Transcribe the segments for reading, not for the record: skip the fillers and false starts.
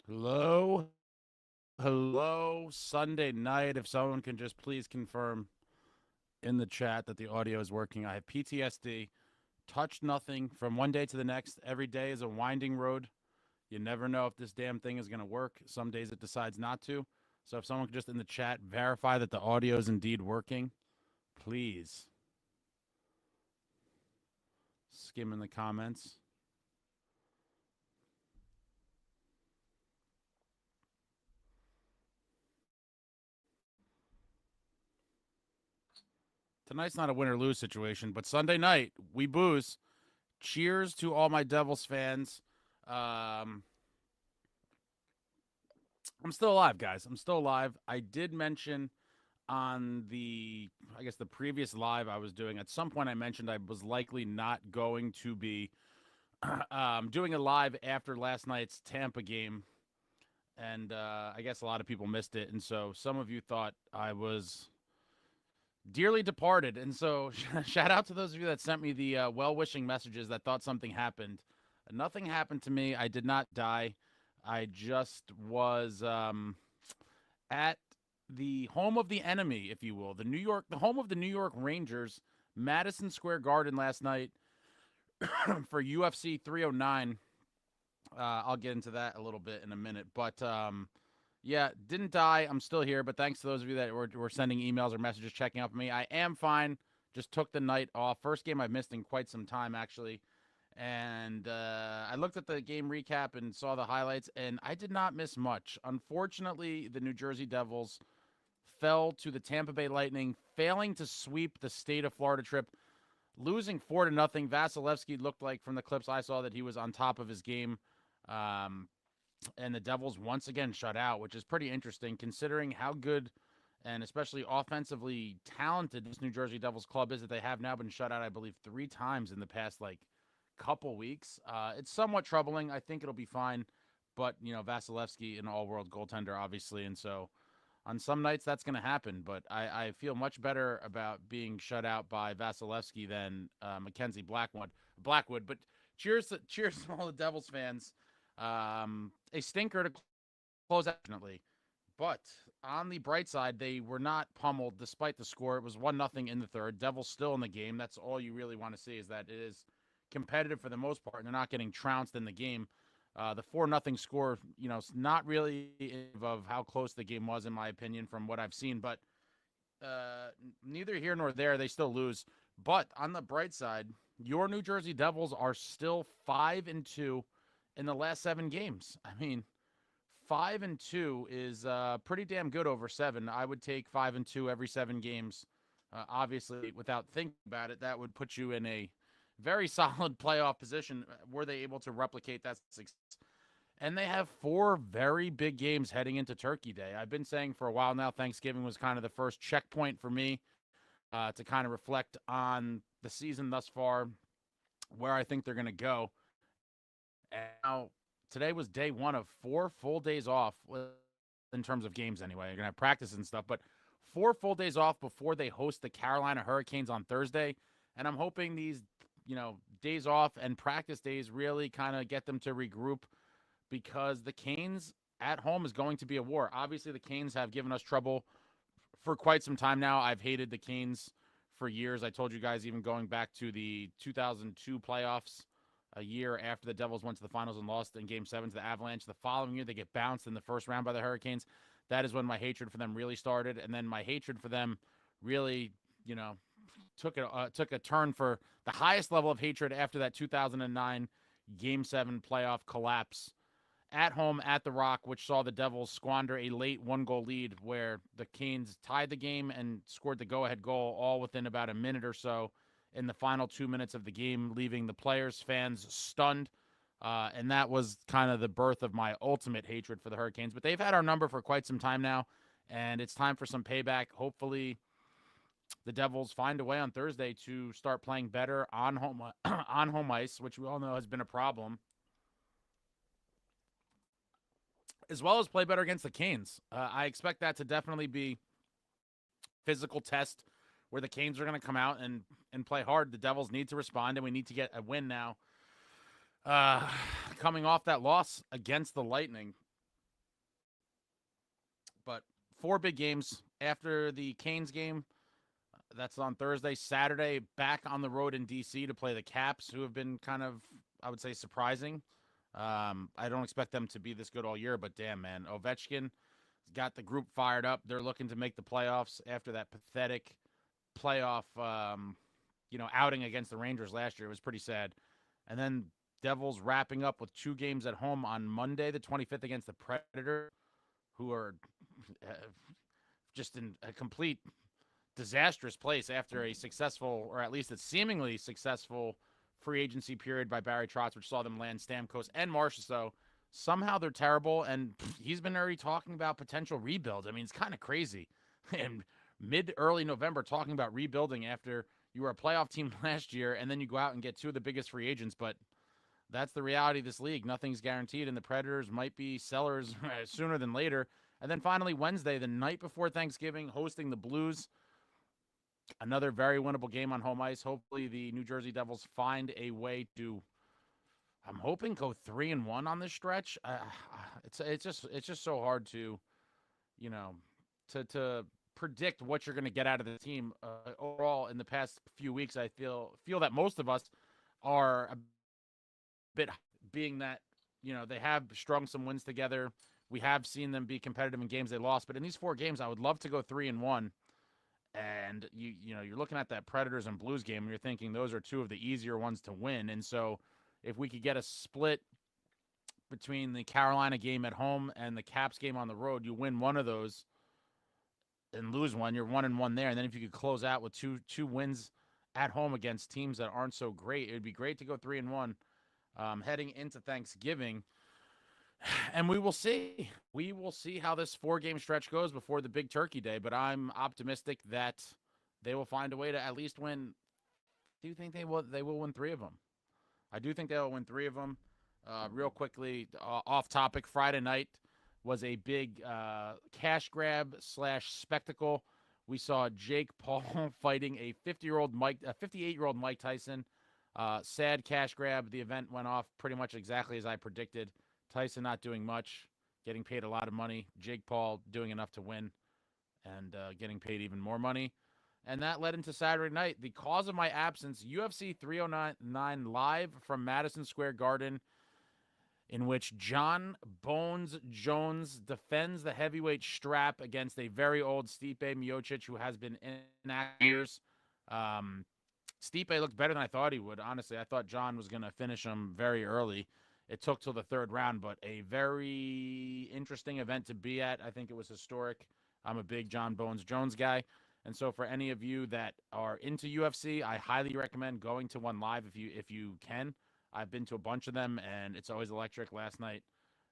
Hello, hello, Sunday night. If someone can just please confirm in the chat that the audio is working. I have PTSD, touched nothing from one day to the next. Every day is a winding road. You never know if this damn thing is going to work. Some days it decides not to. So if someone could just in the chat verify that the audio is indeed working, please skim in the comments. Tonight's not a win or lose situation, but Sunday night, we booze. Cheers to all my Devils fans. Um, I'm still alive, guys. I'm still alive. I did mention on I guess the previous live I was doing, at some point I mentioned I was likely not going to be doing a live after last night's Tampa game. And I guess a lot of people missed it. And so some of you thought I was dearly departed. And so shout out to those of you that sent me the well-wishing messages that thought something happened. Nothing happened to me. I did not die. I just was at the home of the enemy, if you will, the home of the New York Rangers, Madison Square Garden last night for UFC 309. I'll get into that a little bit in a minute, but yeah, didn't die. I'm still here, but thanks to those of you that were sending emails or messages checking up on me. I am fine. Just took the night off. First game I've missed in quite some time, actually. And I looked at the game recap and saw the highlights, and I did not miss much. Unfortunately, the New Jersey Devils fell to the Tampa Bay Lightning, failing to sweep the state of Florida trip, losing 4-0. Vasilevsky looked like, from the clips I saw, that he was on top of his game. And the Devils once again shut out, which is pretty interesting considering how good and especially offensively talented this New Jersey Devils club is, that they have now been shut out, I believe, 3 times in the past, couple weeks. It's somewhat troubling. I think it'll be fine. But, Vasilevsky, an all-world goaltender, obviously. And so on some nights that's going to happen. But I feel much better about being shut out by Vasilevsky than Mackenzie Blackwood. But cheers to all the Devils fans. A stinker to close out, definitely. But on the bright side, they were not pummeled despite the score. It was 1-0 in the third. Devils still in the game. That's all you really want to see, is that it is competitive for the most part, and they're not getting trounced in the game. The 4-0 score, not really of how close the game was, in my opinion, from what I've seen. But neither here nor there. They still lose. But on the bright side, your New Jersey Devils are still 5-2 in the last 7 games. I mean, 5-2 is pretty damn good over 7. I would take 5-2 every 7 games. Obviously, without thinking about it, that would put you in a very solid playoff position. Were they able to replicate that success? And they have 4 very big games heading into Turkey Day. I've been saying for a while now, Thanksgiving was kind of the first checkpoint for me to kind of reflect on the season thus far, where I think they're going to go. And now, today was day 1 of 4 full days off, in terms of games anyway. You're going to have practice and stuff, but 4 full days off before they host the Carolina Hurricanes on Thursday. And I'm hoping these, days off and practice days really kind of get them to regroup, because the Canes at home is going to be a war. Obviously, the Canes have given us trouble for quite some time now. I've hated the Canes for years. I told you guys, even going back to the 2002 playoffs, a year after the Devils went to the finals and lost in Game 7 to the Avalanche. The following year, they get bounced in the first round by the Hurricanes. That is when my hatred for them really started. And then my hatred for them really, took a turn for the highest level of hatred after that 2009 Game 7 playoff collapse at home at the Rock, which saw the Devils squander a late 1-goal lead, where the Canes tied the game and scored the go-ahead goal all within about a minute or so in the final 2 minutes of the game, leaving the players, fans stunned. And that was kind of the birth of my ultimate hatred for the Hurricanes. But they've had our number for quite some time now, and it's time for some payback. Hopefully, the Devils find a way on Thursday to start playing better on home on home ice, which we all know has been a problem, as well as play better against the Canes. I expect that to definitely be physical test, where the Canes are going to come out and play hard. The Devils need to respond, and we need to get a win now. Coming off that loss against the Lightning, 4 big games after the Canes game. That's on Thursday. Saturday, back on the road in D.C. to play the Caps, who have been kind of, I would say, surprising. I don't expect them to be this good all year, but damn, man. Ovechkin got the group fired up. They're looking to make the playoffs after that pathetic playoff, outing against the Rangers last year. It was pretty sad. And then Devils wrapping up with 2 games at home on Monday, the 25th, against the Predator, who are uh, just in a complete disastrous place after a successful, or at least a seemingly successful, free agency period by Barry Trotz, which saw them land Stamkos and Marchessault. Somehow they're terrible, and he's been already talking about potential rebuild. I mean, it's kind of crazy. And early November talking about rebuilding after you were a playoff team last year, and then you go out and get 2 of the biggest free agents. But that's the reality of this league. Nothing's guaranteed, and the Predators might be sellers sooner than later. And then finally, Wednesday, the night before Thanksgiving, hosting the Blues. Another very winnable game on home ice. Hopefully, the New Jersey Devils find a way to, I'm hoping, go 3-1 on this stretch. It's just so hard to, to predict what you're going to get out of the team overall. In the past few weeks, I feel that most of us are a bit, being that they have strung some wins together. We have seen them be competitive in games they lost, but in these 4 games, I would love to go 3-1. And you're looking at that Predators and Blues game, and you're thinking those are 2 of the easier ones to win. And so, if we could get a split between the Carolina game at home and the Caps game on the road, you win one of those and lose one. You're 1-1 there. And then if you could close out with two wins at home against teams that aren't so great, it would be great to go 3-1 heading into Thanksgiving. And we will see. We will see how this 4-game stretch goes before the big turkey day. But I'm optimistic that they will find a way to at least win. Do you think they will win 3 of them? I do think they will win 3 of them. Real quickly, off topic, Friday night was a big cash grab / spectacle. We saw Jake Paul fighting a 58-year-old Mike Tyson. Sad cash grab. The event went off pretty much exactly as I predicted. Tyson not doing much, getting paid a lot of money. Jake Paul doing enough to win and getting paid even more money. And that led into Saturday night. The cause of my absence, UFC 309 live from Madison Square Garden, in which John Bones Jones defends the heavyweight strap against a very old Stipe Miocic, who has been in years. Stipe looked better than I thought he would. Honestly, I thought John was going to finish him very early. It took till the 3rd round, but a very interesting event to be at. I think it was historic. I'm a big John Bones Jones guy. And so for any of you that are into UFC, I highly recommend going to one live if you can. I've been to a bunch of them, and it's always electric. Last night,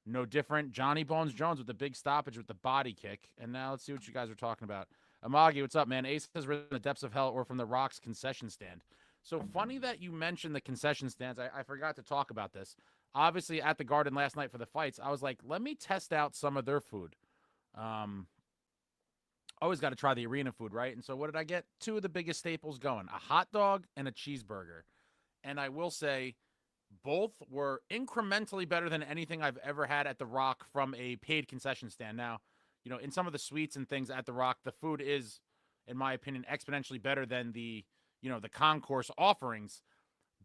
no different. Johnny Bones Jones with the big stoppage with the body kick. And now let's see what you guys are talking about. Amagi, what's up, man? Ace has risen the depths of hell or from the Rock's concession stand. So funny that you mentioned the concession stands. I forgot to talk about this. Obviously, at the Garden last night for the fights, I was like, let me test out some of their food. Always got to try the arena food, right? And so what did I get? 2 of the biggest staples going, a hot dog and a cheeseburger. And I will say both were incrementally better than anything I've ever had at the Rock from a paid concession stand. Now, in some of the suites and things at the Rock, the food is, in my opinion, exponentially better than the concourse offerings.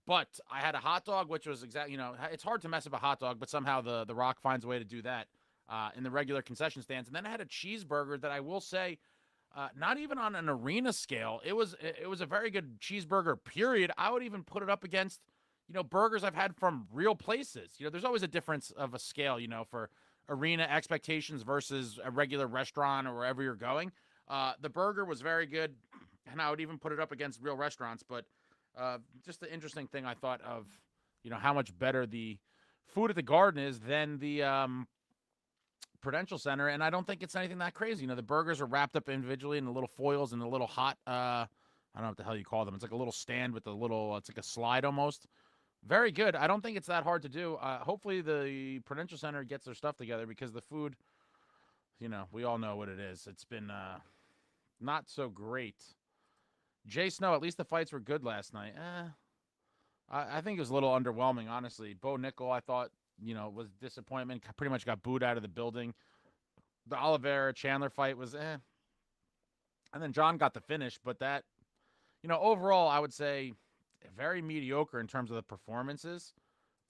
But I had a hot dog, which was exactly, it's hard to mess up a hot dog, but somehow the Rock finds a way to do that in the regular concession stands. And then I had a cheeseburger that I will say, not even on an arena scale, it was a very good cheeseburger, period. I would even put it up against, burgers I've had from real places. There's always a difference of a scale, for arena expectations versus a regular restaurant or wherever you're going. The burger was very good, and I would even put it up against real restaurants, but just the interesting thing I thought of, how much better the food at the Garden is than the Prudential Center, and I don't think it's anything that crazy. The burgers are wrapped up individually in the little foils and the little hot, I don't know what the hell you call them. It's like a little stand with a little, it's like a slide almost. Very good. I don't think it's that hard to do. Hopefully the Prudential Center gets their stuff together because the food, we all know what it is. It's been not so great. Jay Snow, at least the fights were good last night. I think it was a little underwhelming, honestly. Bo Nickel, I thought, was disappointment. Pretty much got booed out of the building. The Oliveira Chandler fight was and then John got the finish, but that overall I would say very mediocre in terms of the performances,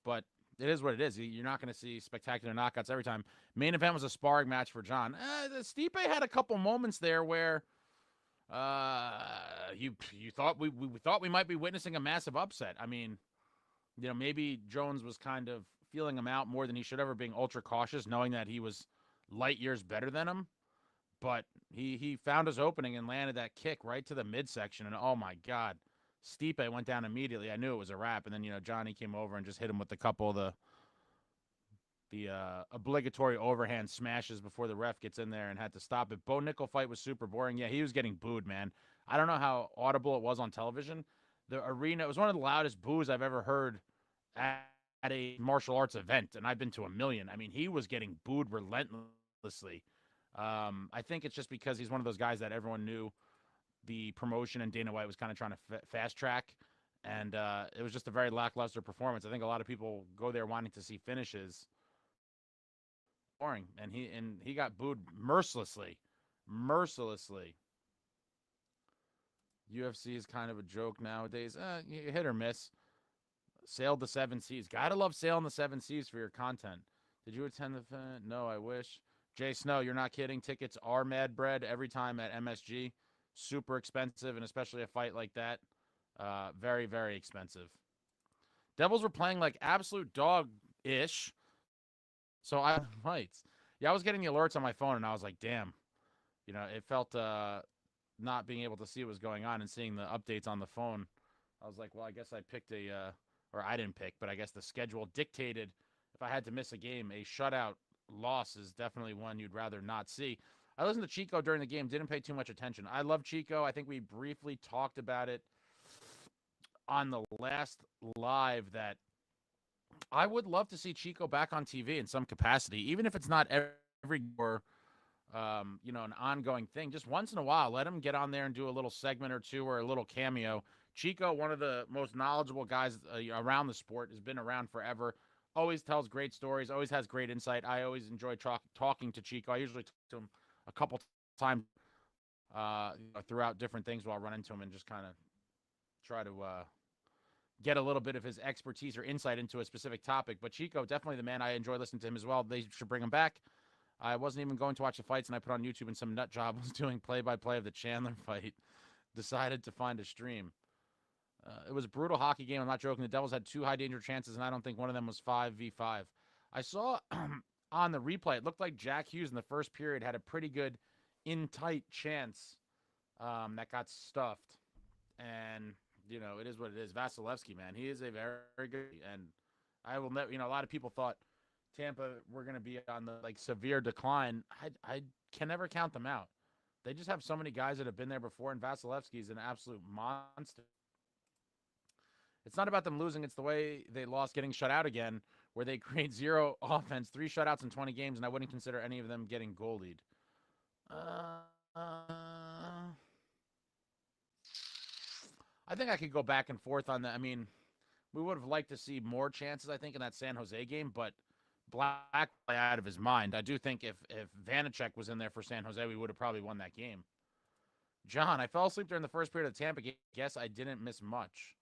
but it is what it is. You're not going to see spectacular knockouts every time. Main event was a sparring match for John. Stipe had a couple moments there where you thought we thought we might be witnessing a massive upset. I mean, maybe Jones was kind of feeling him out more than he should ever, being ultra cautious, knowing that he was light years better than him. But he found his opening and landed that kick right to the midsection, and oh my God, Stipe went down immediately. I knew it was a wrap, and then Johnny came over and just hit him with a couple of the obligatory overhand smashes before the ref gets in there and had to stop it. Bo Nickel fight was super boring. Yeah, he was getting booed, man. I don't know how audible it was on television. The arena, it was one of the loudest boos I've ever heard at a martial arts event, and I've been to a million. I mean, he was getting booed relentlessly. I think it's just because he's one of those guys that everyone knew the promotion and Dana White was kind of trying to fast track, and it was just a very lackluster performance. I think a lot of people go there wanting to see finishes, boring, and he got booed mercilessly, mercilessly. UFC is kind of a joke nowadays. Hit or miss. Sailed the seven seas. Gotta love sailing the seven seas for your content. Did you attend the event? No, I wish. Jay Snow, you're not kidding. Tickets are mad bread every time at MSG. Super expensive, and especially a fight like that. Very, very expensive. Devils were playing like absolute dog-ish. So I fights. Yeah, I was getting the alerts on my phone, and I was like, damn. It felt not being able to see what was going on and seeing the updates on the phone. I was like, well, I guess I picked or I didn't pick, but I guess the schedule dictated if I had to miss a game, a shutout loss is definitely one you'd rather not see. I listened to Chico during the game, didn't pay too much attention. I love Chico. I think we briefly talked about it on the last live that I would love to see Chico back on TV in some capacity, even if it's not every or an ongoing thing. Just once in a while, let him get on there and do a little segment or two or a little cameo. Chico, one of the most knowledgeable guys around the sport, has been around forever. Always tells great stories. Always has great insight. I always enjoy talking to Chico. I usually talk to him a couple times throughout different things while I run into him and just kind of try to get a little bit of his expertise or insight into a specific topic. But Chico, definitely the man. I enjoy listening to him as well. They should bring him back. I wasn't even going to watch the fights, and I put on YouTube, and some nut job was doing play-by-play of the Chandler fight. Decided to find a stream. It was a brutal hockey game. I'm not joking. The Devils had two high-danger chances, and I don't think one of them was 5v5. I saw on the replay, it looked like Jack Hughes in the first period had a pretty good in-tight chance that got stuffed. And, it is what it is. Vasilevsky, man, he is a very, very good, and I will never, a lot of people thought Tampa were going to be on the severe decline. I can never count them out. They just have so many guys that have been there before, and Vasilevsky is an absolute monster. It's not about them losing. It's the way they lost getting shut out again, where they create zero offense, 3 shutouts in 20 games, and I wouldn't consider any of them getting goalied. I think I could go back and forth on that. I mean, we would have liked to see more chances, I think, in that San Jose game, but Black out of his mind. I do think if Vanacek was in there for San Jose, we would have probably won that game. John, I fell asleep during the first period of the Tampa game. Guess I didn't miss much.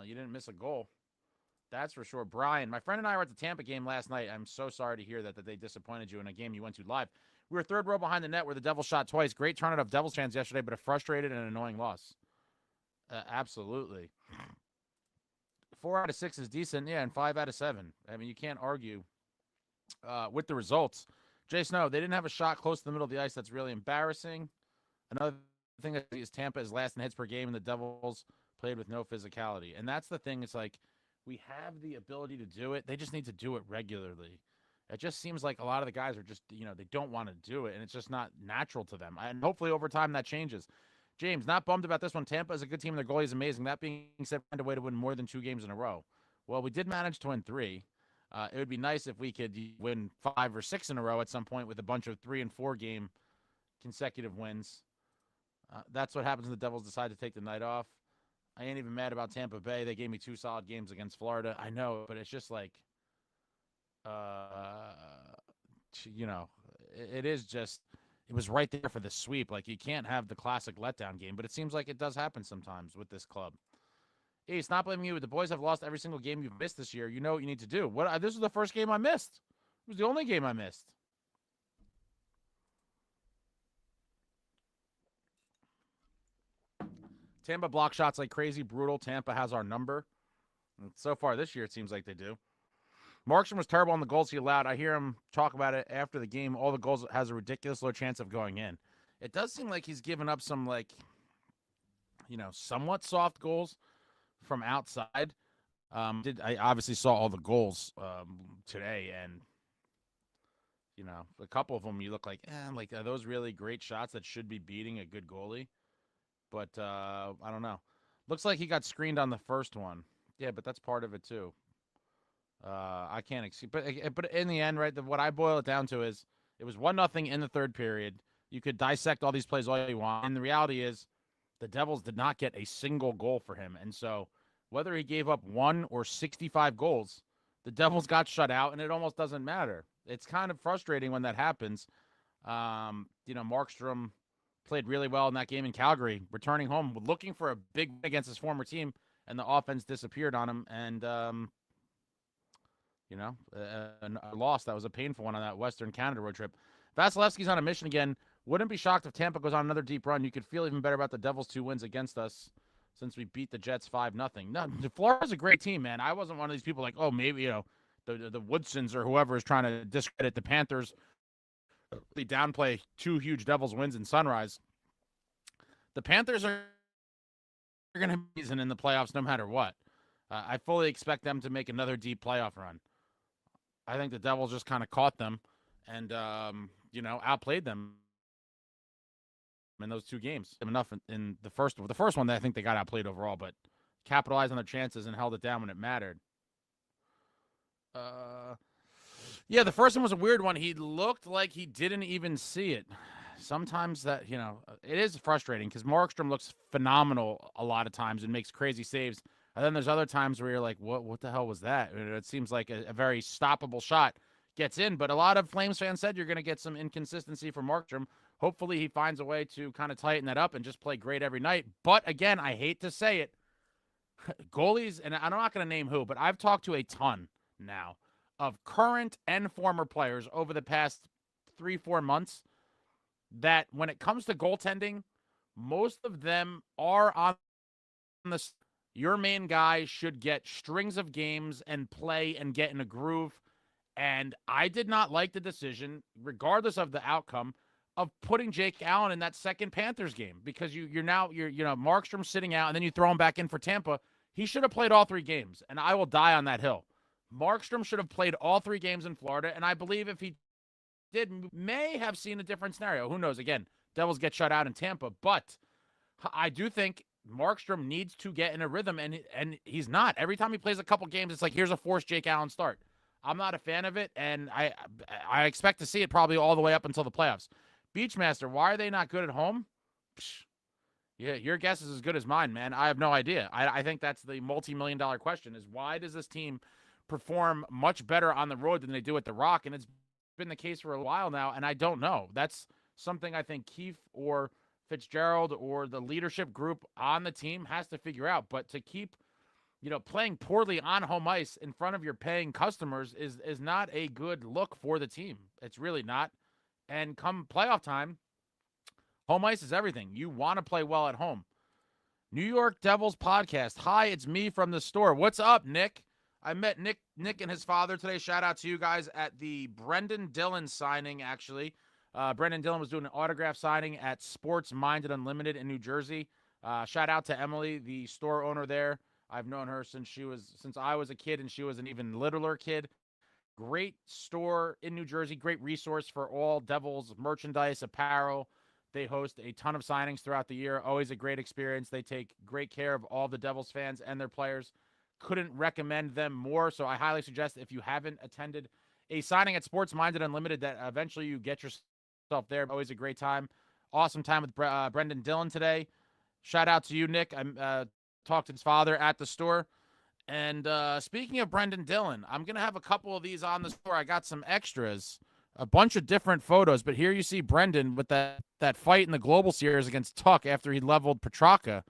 You didn't miss a goal. That's for sure. Brian, my friend and I were at the Tampa game last night. I'm so sorry to hear that they disappointed you in a game you went to live. We were third row behind the net where the Devils shot twice. Great turnout of Devils fans yesterday, but a frustrated and annoying loss. Absolutely. 4 out of 6 is decent. Yeah, and 5 out of 7. I mean, you can't argue with the results. Jay Snow, they didn't have a shot close to the middle of the ice. That's really embarrassing. Another thing is Tampa is last in hits per game, and the Devils played with no physicality. And that's the thing. It's like we have the ability to do it. They just need to do it regularly. It just seems like a lot of the guys are just, they don't want to do it, and it's just not natural to them. And hopefully over time that changes. James, not bummed about this one. Tampa is a good team, and their goalie is amazing. That being said, find a way to win more than 2 games in a row. Well, we did manage to win 3. It would be nice if we could win 5 or 6 in a row at some point with a bunch of 3 and 4 game consecutive wins. That's what happens when the Devils decide to take the night off. I ain't even mad about Tampa Bay. They gave me 2 solid games against Florida. I know, but it's just like, it is just it was right there for the sweep. Like you can't have the classic letdown game, but it seems like it does happen sometimes with this club. Hey, it's not blaming you. The boys have lost every single game you've missed this year. You know what you need to do. What? This was the first game I missed. It was the only game I missed. Tampa block shots like crazy, brutal. Tampa has our number. And so far this year, it seems like they do. Markstrom was terrible on the goals he allowed. I hear him talk about it after the game. All the goals has a ridiculous low chance of going in. It does seem like he's given up some, like, somewhat soft goals from outside. I obviously saw all the goals today, and a couple of them you look like, are those really great shots that should be beating a good goalie? But I don't know. Looks like he got screened on the first one. Yeah, but that's part of it too. I can't exceed, but in the end, right? What I boil it down to is it was 1-0 in the third period. You could dissect all these plays all you want, and the reality is the Devils did not get a single goal for him, and so whether he gave up 1 or 65 goals, the Devils got shut out, and it almost doesn't matter. It's kind of frustrating when that happens. Markstrom played really well in that game in Calgary, returning home, looking for a big win against his former team, and the offense disappeared on him, and a loss. That was a painful one on that Western Canada road trip. Vasilevsky's on a mission again. Wouldn't be shocked if Tampa goes on another deep run. You could feel even better about the Devils' 2 wins against us since we beat the Jets 5-0. No, Florida's a great team, man. I wasn't one of these people like, oh, maybe, the Woodsons or whoever is trying to discredit the Panthers, really downplay 2 huge Devils wins in Sunrise. The Panthers are going to be in the playoffs no matter what. I fully expect them to make another deep playoff run. I think the Devils just kind of caught them and, outplayed them in those 2 games. Enough in the first one that I think they got outplayed overall, but capitalized on their chances and held it down when it mattered. The first one was a weird one. He looked like he didn't even see it. Sometimes that, it is frustrating because Markstrom looks phenomenal a lot of times and makes crazy saves. And then there's other times where you're like, what the hell was that? It seems like a very stoppable shot gets in. But a lot of Flames fans said you're going to get some inconsistency from Markstrom. Hopefully he finds a way to kind of tighten that up and just play great every night. But again, I hate to say it, goalies, and I'm not going to name who, but I've talked to a ton now of current and former players over the past 3-4 months that when it comes to goaltending, most of them are on the your main guy should get strings of games and play and get in a groove. And I did not like the decision, regardless of the outcome, of putting Jake Allen in that second Panthers game because you're Markstrom sitting out and then you throw him back in for Tampa. He should have played all 3 games, and I will die on that hill. Markstrom should have played all 3 games in Florida, and I believe if he did, may have seen a different scenario. Who knows? Again, Devils get shut out in Tampa, but I do think Markstrom needs to get in a rhythm, and he's not. Every time he plays a couple games, it's like, here's a forced Jake Allen start. I'm not a fan of it, and I expect to see it probably all the way up until the playoffs. Beachmaster, why are they not good at home? Yeah, your guess is as good as mine, man. I have no idea. I think that's the multi-million-dollar question is why does this team perform much better on the road than they do at the Rock? And it's been the case for a while now, and I don't know. That's something I think Keefe or Fitzgerald or the leadership group on the team has to figure out. But to keep, playing poorly on home ice in front of your paying customers is not a good look for the team. It's really not. And come playoff time, home ice is everything. You want to play well at home. New York Devils podcast. Hi, it's me from the store. What's up, Nick? I met Nick and his father today. Shout out to you guys at the Brendan Dillon signing, actually. Brendan Dillon was doing an autograph signing at Sports Minded Unlimited in New Jersey. Shout out to Emily, the store owner there. I've known her since I was a kid, and she was an even littler kid. Great store in New Jersey. Great resource for all Devils merchandise, apparel. They host a ton of signings throughout the year. Always a great experience. They take great care of all the Devils fans and their players. Couldn't recommend them more. So I highly suggest if you haven't attended a signing at Sports Minded Unlimited that eventually you get yourself there. Always a great time. Awesome time with Brendan Dillon today. Shout out to you, Nick. I talked to his father at the store. And speaking of Brendan Dillon, I'm going to have a couple of these on the store. I got some extras. a bunch of different photos, but here you see Brendan with that fight in the Global Series against Tuck after he leveled Petrarca.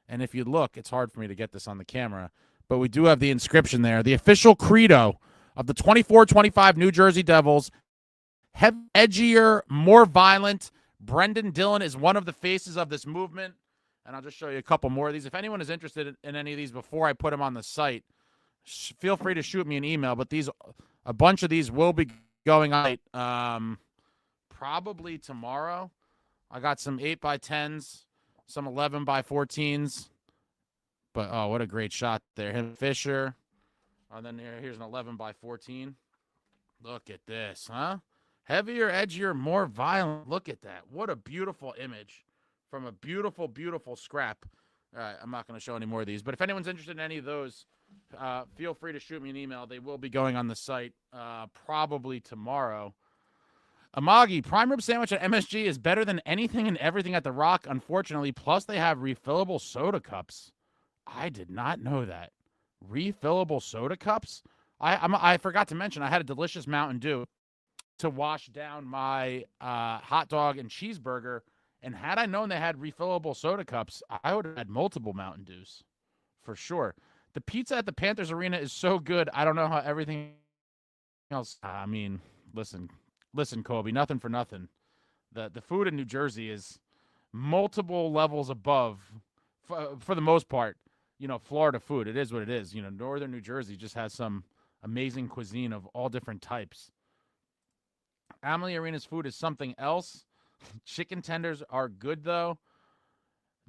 And if you look, it's hard for me to get this on the camera, but we do have the inscription there. The official credo of the 24-25 New Jersey Devils: edgier, more violent. Brendan Dillon is one of the faces of this movement. And I'll just show you a couple more of these. If anyone is interested in any of these before I put them on the site, feel free to shoot me an email. But a bunch of these will be going on probably tomorrow. I got some 8x10s, some 11x14s. But, oh, what a great shot there. Him, Fisher. And then here's an 11x14. Look at this, huh? Heavier, edgier, more violent. Look at that. What a beautiful image from a beautiful, beautiful scrap. All right, I'm not going to show any more of these. But if anyone's interested in any of those, feel free to shoot me an email. They will be going on the site probably tomorrow. Amagi, prime rib sandwich at MSG is better than anything and everything at The Rock, unfortunately. Plus, they have refillable soda cups. I did not know that. Refillable soda cups? I forgot to mention I had a delicious Mountain Dew to wash down my hot dog and cheeseburger. And had I known they had refillable soda cups, I would have had multiple Mountain Dews for sure. The pizza at the Panthers Arena is so good. I don't know how everything else. I mean, listen, Kobe, nothing for nothing. The food in New Jersey is multiple levels above, for the most part, Florida food. It is what it is. Northern New Jersey just has some amazing cuisine of all different types. Amalie Arena's food is something else. Chicken tenders are good, though.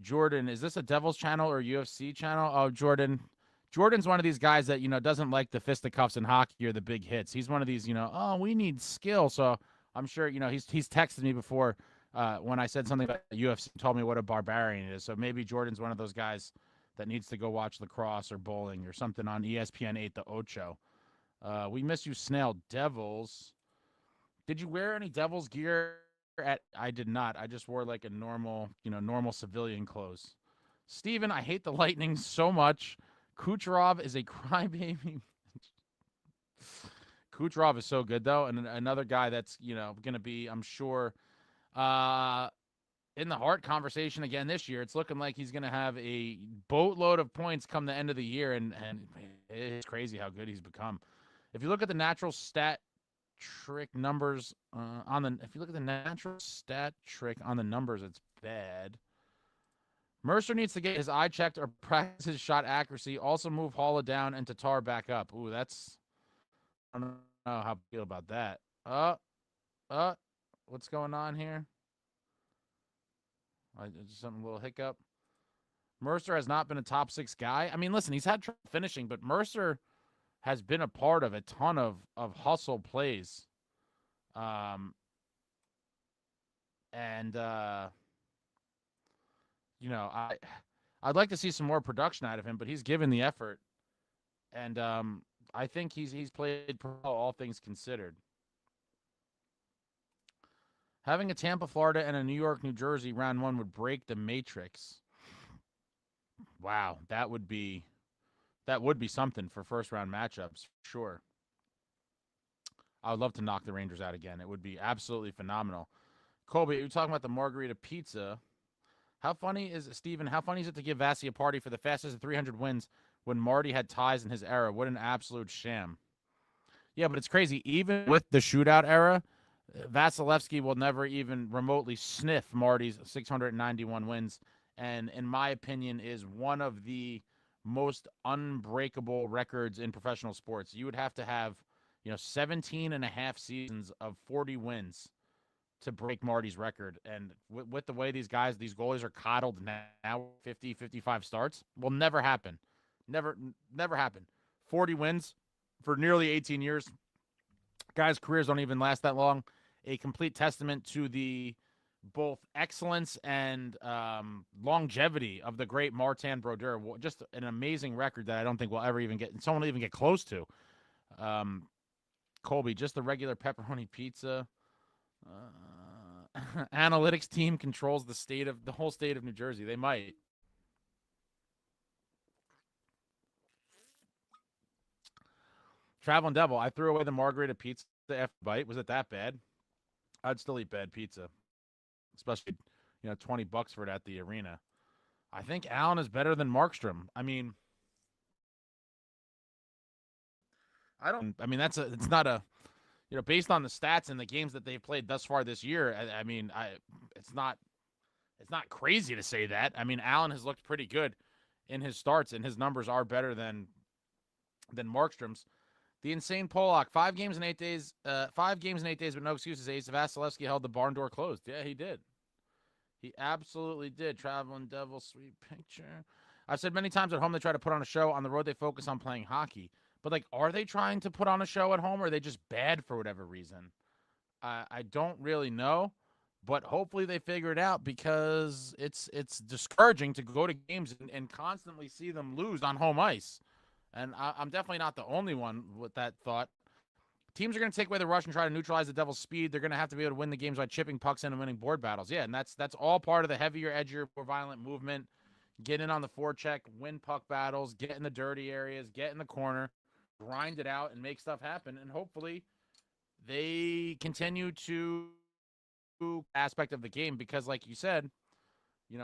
Jordan, is this a Devils channel or UFC channel? Oh, Jordan's one of these guys that, doesn't like the fisticuffs in hockey or the big hits. He's one of these, we need skill. So I'm sure, he's texted me before when I said something about UFC, told me what a barbarian it is. So maybe Jordan's one of those guys that needs to go watch lacrosse or bowling or something on ESPN 8, the Ocho. We miss you, Snail. Devils. Did you wear any Devils gear? I did not. I just wore like a normal civilian clothes. Steven, I hate the Lightning so much. Kucherov is a crybaby. Kucherov is so good, though. And another guy that's, going to be, I'm sure, in the Hart conversation again this year. It's looking like he's going to have a boatload of points come the end of the year. And it's crazy how good he's become. If you look at the natural stat trick numbers if you look at the natural stat trick on the numbers, it's bad. Mercer needs to get his eye checked or practice his shot accuracy. Also move Halla down and Tatar back up. Ooh, that's, I don't know how I feel about that. What's going on here? Just something, a little hiccup. Mercer has not been a top 6 guy. I mean, listen, he's had trouble finishing, but Mercer has been a part of a ton of hustle plays. I'd like to see some more production out of him, but he's given the effort. And I think he's played pro, all things considered. Having a Tampa, Florida, and a New York, New Jersey round 1 would break the matrix. Wow, that would be something for first-round matchups, for sure. I would love to knock the Rangers out again. It would be absolutely phenomenal. Colby, you're talking about the margarita pizza. How funny is it to give Vasi a party for the fastest of 300 wins when Marty had ties in his era? What an absolute sham. Yeah, but it's crazy. Even with the shootout era, Vasilevsky will never even remotely sniff Marty's 691 wins, and in my opinion is one of the most unbreakable records in professional sports. You would have to have, 17 and a half seasons of 40 wins to break Marty's record. And with the way these goalies are coddled now, 50, 55 starts, will never happen. Never happen. 40 wins for nearly 18 years. Guys' careers don't even last that long. A complete testament to the both excellence and longevity of the great Martin Brodeur. Just an amazing record that I don't think we'll ever even someone will even get close to. Colby, just the regular pepperoni pizza. Analytics team controls the whole state of New Jersey. They might. Traveling Devil, I threw away the margarita pizza the F bite. Was it that bad? I'd still eat bad pizza, especially, $20 for it at the arena. I think Allen is better than Markstrom. I mean, I don't. I mean, It's not a. Based on the stats and the games that they've played thus far this year. I mean, it's not. It's not crazy to say that. I mean, Allen has looked pretty good in his starts, and his numbers are better than Markstrom's. The insane Pollock, 5 games in 8 days. 5 games in 8 days, but no excuses. Ace Vasilevsky held the barn door closed. Yeah, he did. He absolutely did. Traveling Devil, sweet picture. I've said many times at home they try to put on a show. On the road they focus on playing hockey. But, are they trying to put on a show at home, or are they just bad for whatever reason? I don't really know, but hopefully they figure it out, because it's discouraging to go to games and constantly see them lose on home ice. And I'm definitely not the only one with that thought. Teams are going to take away the rush and try to neutralize the Devils' speed. They're going to have to be able to win the games by chipping pucks in and winning board battles. Yeah, and that's all part of the heavier, edgier, more violent movement. Get in on the forecheck, win puck battles, get in the dirty areas, get in the corner, grind it out, and make stuff happen. And hopefully they continue to aspect of the game, because, like you said,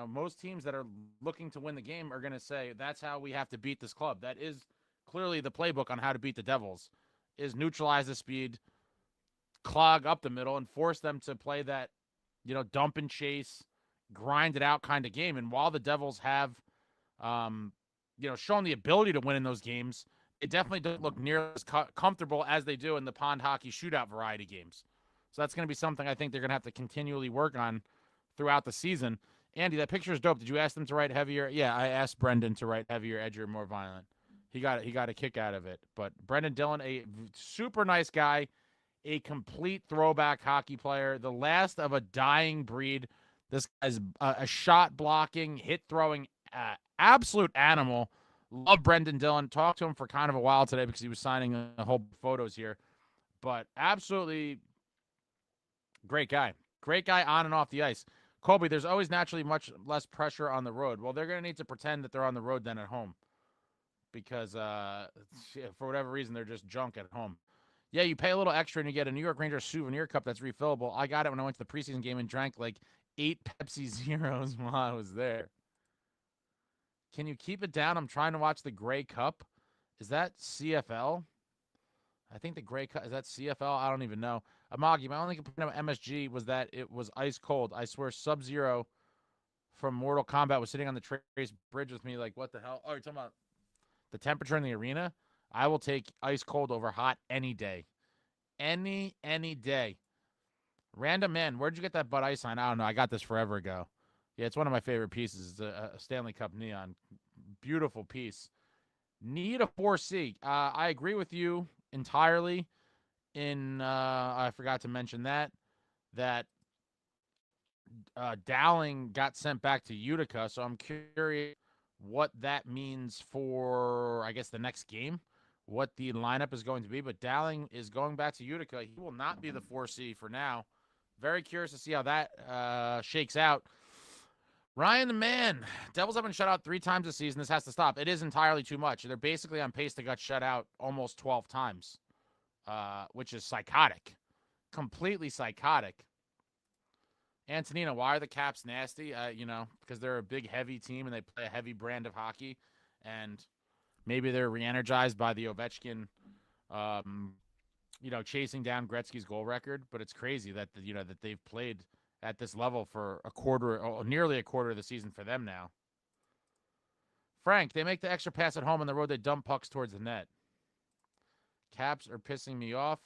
most teams that are looking to win the game are going to say, that's how we have to beat this club. That is clearly the playbook on how to beat the Devils, is neutralize the speed, clog up the middle, and force them to play that, dump and chase, grind it out kind of game. And while the Devils have, shown the ability to win in those games, it definitely doesn't look near as comfortable as they do in the pond hockey shootout variety games. So that's going to be something I think they're going to have to continually work on throughout the season. Andy, that picture is dope. Did you ask them to write heavier? Yeah, I asked Brendan to write heavier, edgier, more violent. He got a kick out of it. But Brendan Dillon, a super nice guy, a complete throwback hockey player, the last of a dying breed. This guy's a shot blocking, hit throwing, absolute animal. Love Brendan Dillon. Talked to him for kind of a while today because he was signing a whole photos here. But absolutely great guy. Great guy on and off the ice. Colby, there's always naturally much less pressure on the road. Well, they're going to need to pretend that they're on the road than at home, because for whatever reason, they're just junk at home. Yeah, you pay a little extra and you get a New York Rangers souvenir cup that's refillable. I got it when I went to the preseason game and drank like 8 Pepsi Zeros while I was there. Can you keep it down? I'm trying to watch the Grey Cup. Is that CFL? I think the Grey Cup, is that CFL? I don't even know. Amagi, my only complaint about MSG was that it was ice cold. I swear Sub-Zero from Mortal Kombat was sitting on the Trace Bridge with me like, what the hell? Oh, you're talking about the temperature in the arena? I will take ice cold over hot any day. Any day. Random man, where'd you get that Bud Ice sign? I don't know. I got this forever ago. Yeah, it's one of my favorite pieces. It's a Stanley Cup neon. Beautiful piece. Need a 4C. I agree with you entirely. I forgot to mention that Dowling got sent back to Utica, so I'm curious what that means for, I guess, the next game, what the lineup is going to be. But Dowling is going back to Utica. He will not be the 4C for now. Very curious to see how that shakes out. Ryan the man. Devils have been shut out 3 times this season. This has to stop. It is entirely too much. They're basically on pace to get shut out almost 12 times, which is psychotic. Completely psychotic. Antonina, why are the Caps nasty? Because they're a big, heavy team and they play a heavy brand of hockey. And maybe they're re-energized by the Ovechkin, chasing down Gretzky's goal record. But it's crazy that, that they've played at this level for nearly a quarter of the season for them now. Frank, they make the extra pass at home on the road. They dump pucks towards the net. Caps are pissing me off.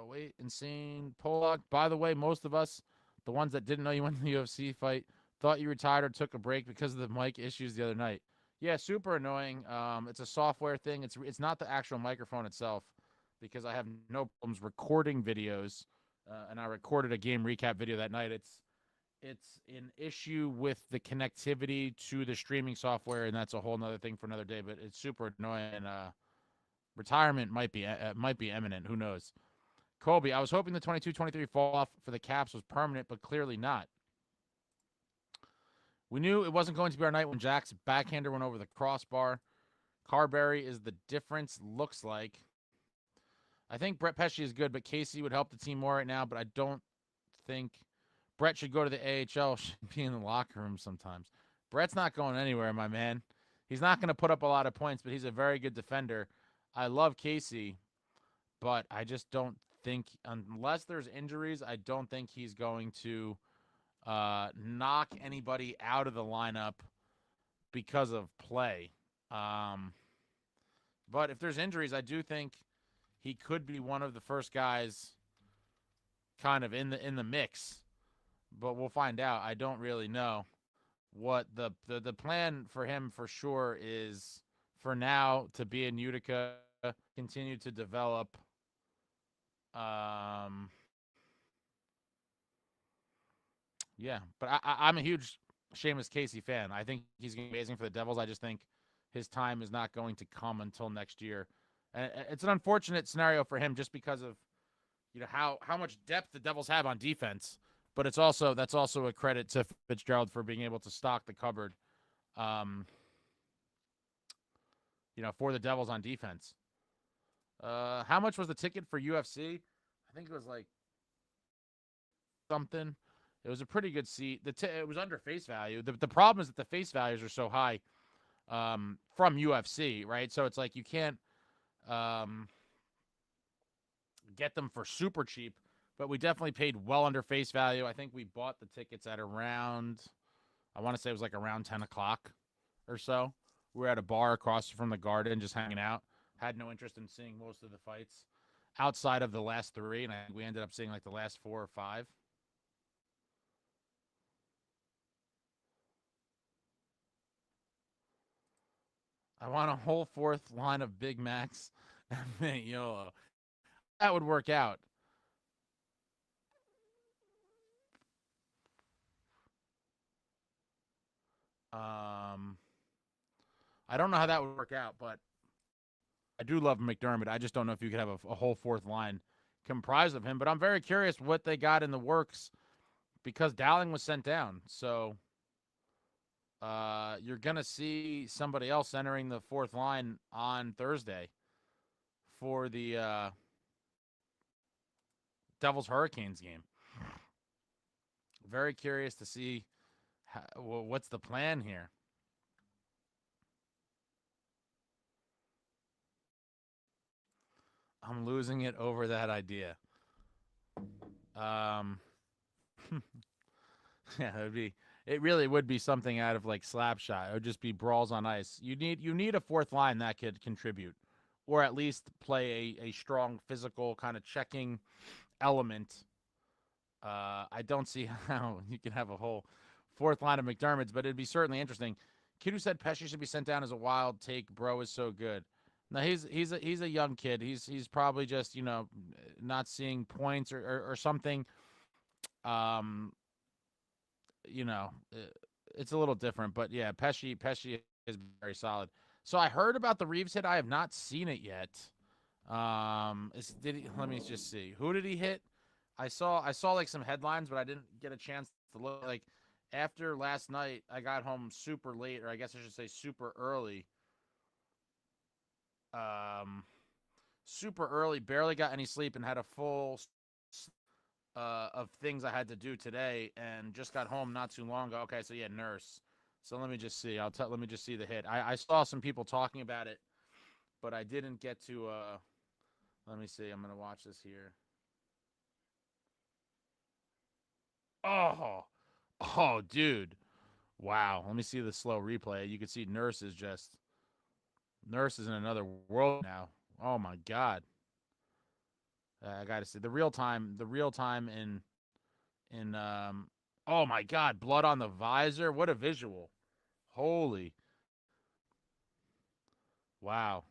Wait, insane Pollock. By the way, most of us, the ones that didn't know you went to the UFC fight, thought you retired or took a break because of the mic issues the other night. Yeah, super annoying. It's a software thing. It's not the actual microphone itself, because I have no problems recording videos, and I recorded a game recap video that night. It's an issue with the connectivity to the streaming software, and that's a whole nother thing for another day. But it's super annoying. Retirement might be imminent. Who knows? Colby, I was hoping the 22-23 fall off for the Caps was permanent, but clearly not. We knew it wasn't going to be our night when Jack's backhander went over the crossbar. Carberry is the difference, looks like. I think Brett Pesce is good, but Casey would help the team more right now. But I don't think Brett should go to the AHL. Should be in the locker room sometimes. Brett's not going anywhere, my man. He's not going to put up a lot of points, but he's a very good defender. I love Casey, but I just don't think, unless there's injuries, I don't think he's going to knock anybody out of the lineup because of play. Um, but if there's injuries, I do think he could be one of the first guys kind of in the mix. But we'll find out. I don't really know what the plan for him for sure is for now to be in Utica, continue to develop. Um, yeah, but I'm a huge Seamus Casey fan. I think he's going to be amazing for the Devils. I just think his time is not going to come until next year. And it's an unfortunate scenario for him just because of how much depth the Devils have on defense. But that's also a credit to Fitzgerald for being able to stock the cupboard, um, for the Devils on defense. How much was the ticket for UFC? I think it was like something. It was a pretty good seat. It was under face value. The problem is that the face values are so high from UFC, right? So it's like you can't get them for super cheap, but we definitely paid well under face value. I think we bought the tickets at around, I want to say it was like around 10 o'clock or so. We were at a bar across from the Garden just hanging out. Had no interest in seeing most of the fights outside of the last three, and we ended up seeing like the last 4 or 5. I want a whole fourth line of Big Macs and YOLO. That would work out. Um, I don't know how that would work out, but I do love McDermott. I just don't know if you could have a whole fourth line comprised of him. But I'm very curious what they got in the works because Dowling was sent down. So you're going to see somebody else entering the fourth line on Thursday for the Devils Hurricanes game. Very curious to see what's the plan here. I'm losing it over that idea. Um, yeah, it really would be something out of like Slapshot. It would just be brawls on ice. You need a fourth line that could contribute, or at least play a strong physical kind of checking element. I don't see how you can have a whole fourth line of McDermott's, but it'd be certainly interesting. Kid who said Pesci should be sent down is a wild take. Bro is so good. Now he's a young kid. He's probably just not seeing points or something. Um, you know, it's a little different, but yeah, Pesci is very solid. So I heard about the Reaves hit. I have not seen it yet. Let me just see. Who did he hit? I saw like some headlines, but I didn't get a chance to look. Like after last night, I got home super late, or I guess I should say super early. Um, Super early, barely got any sleep, and had a full of things I had to do today, and just got home not too long ago. Okay, so yeah, nurse. So let me just see. Let me just see the hit. I saw some people talking about it, but I didn't get to. Let me see. I'm gonna watch this here. Oh, oh, dude. Wow. Let me see the slow replay. You can see Nurse is in another world now. Oh my god. I got to see the real time in oh my god, blood on the visor. What a visual. Holy. Wow.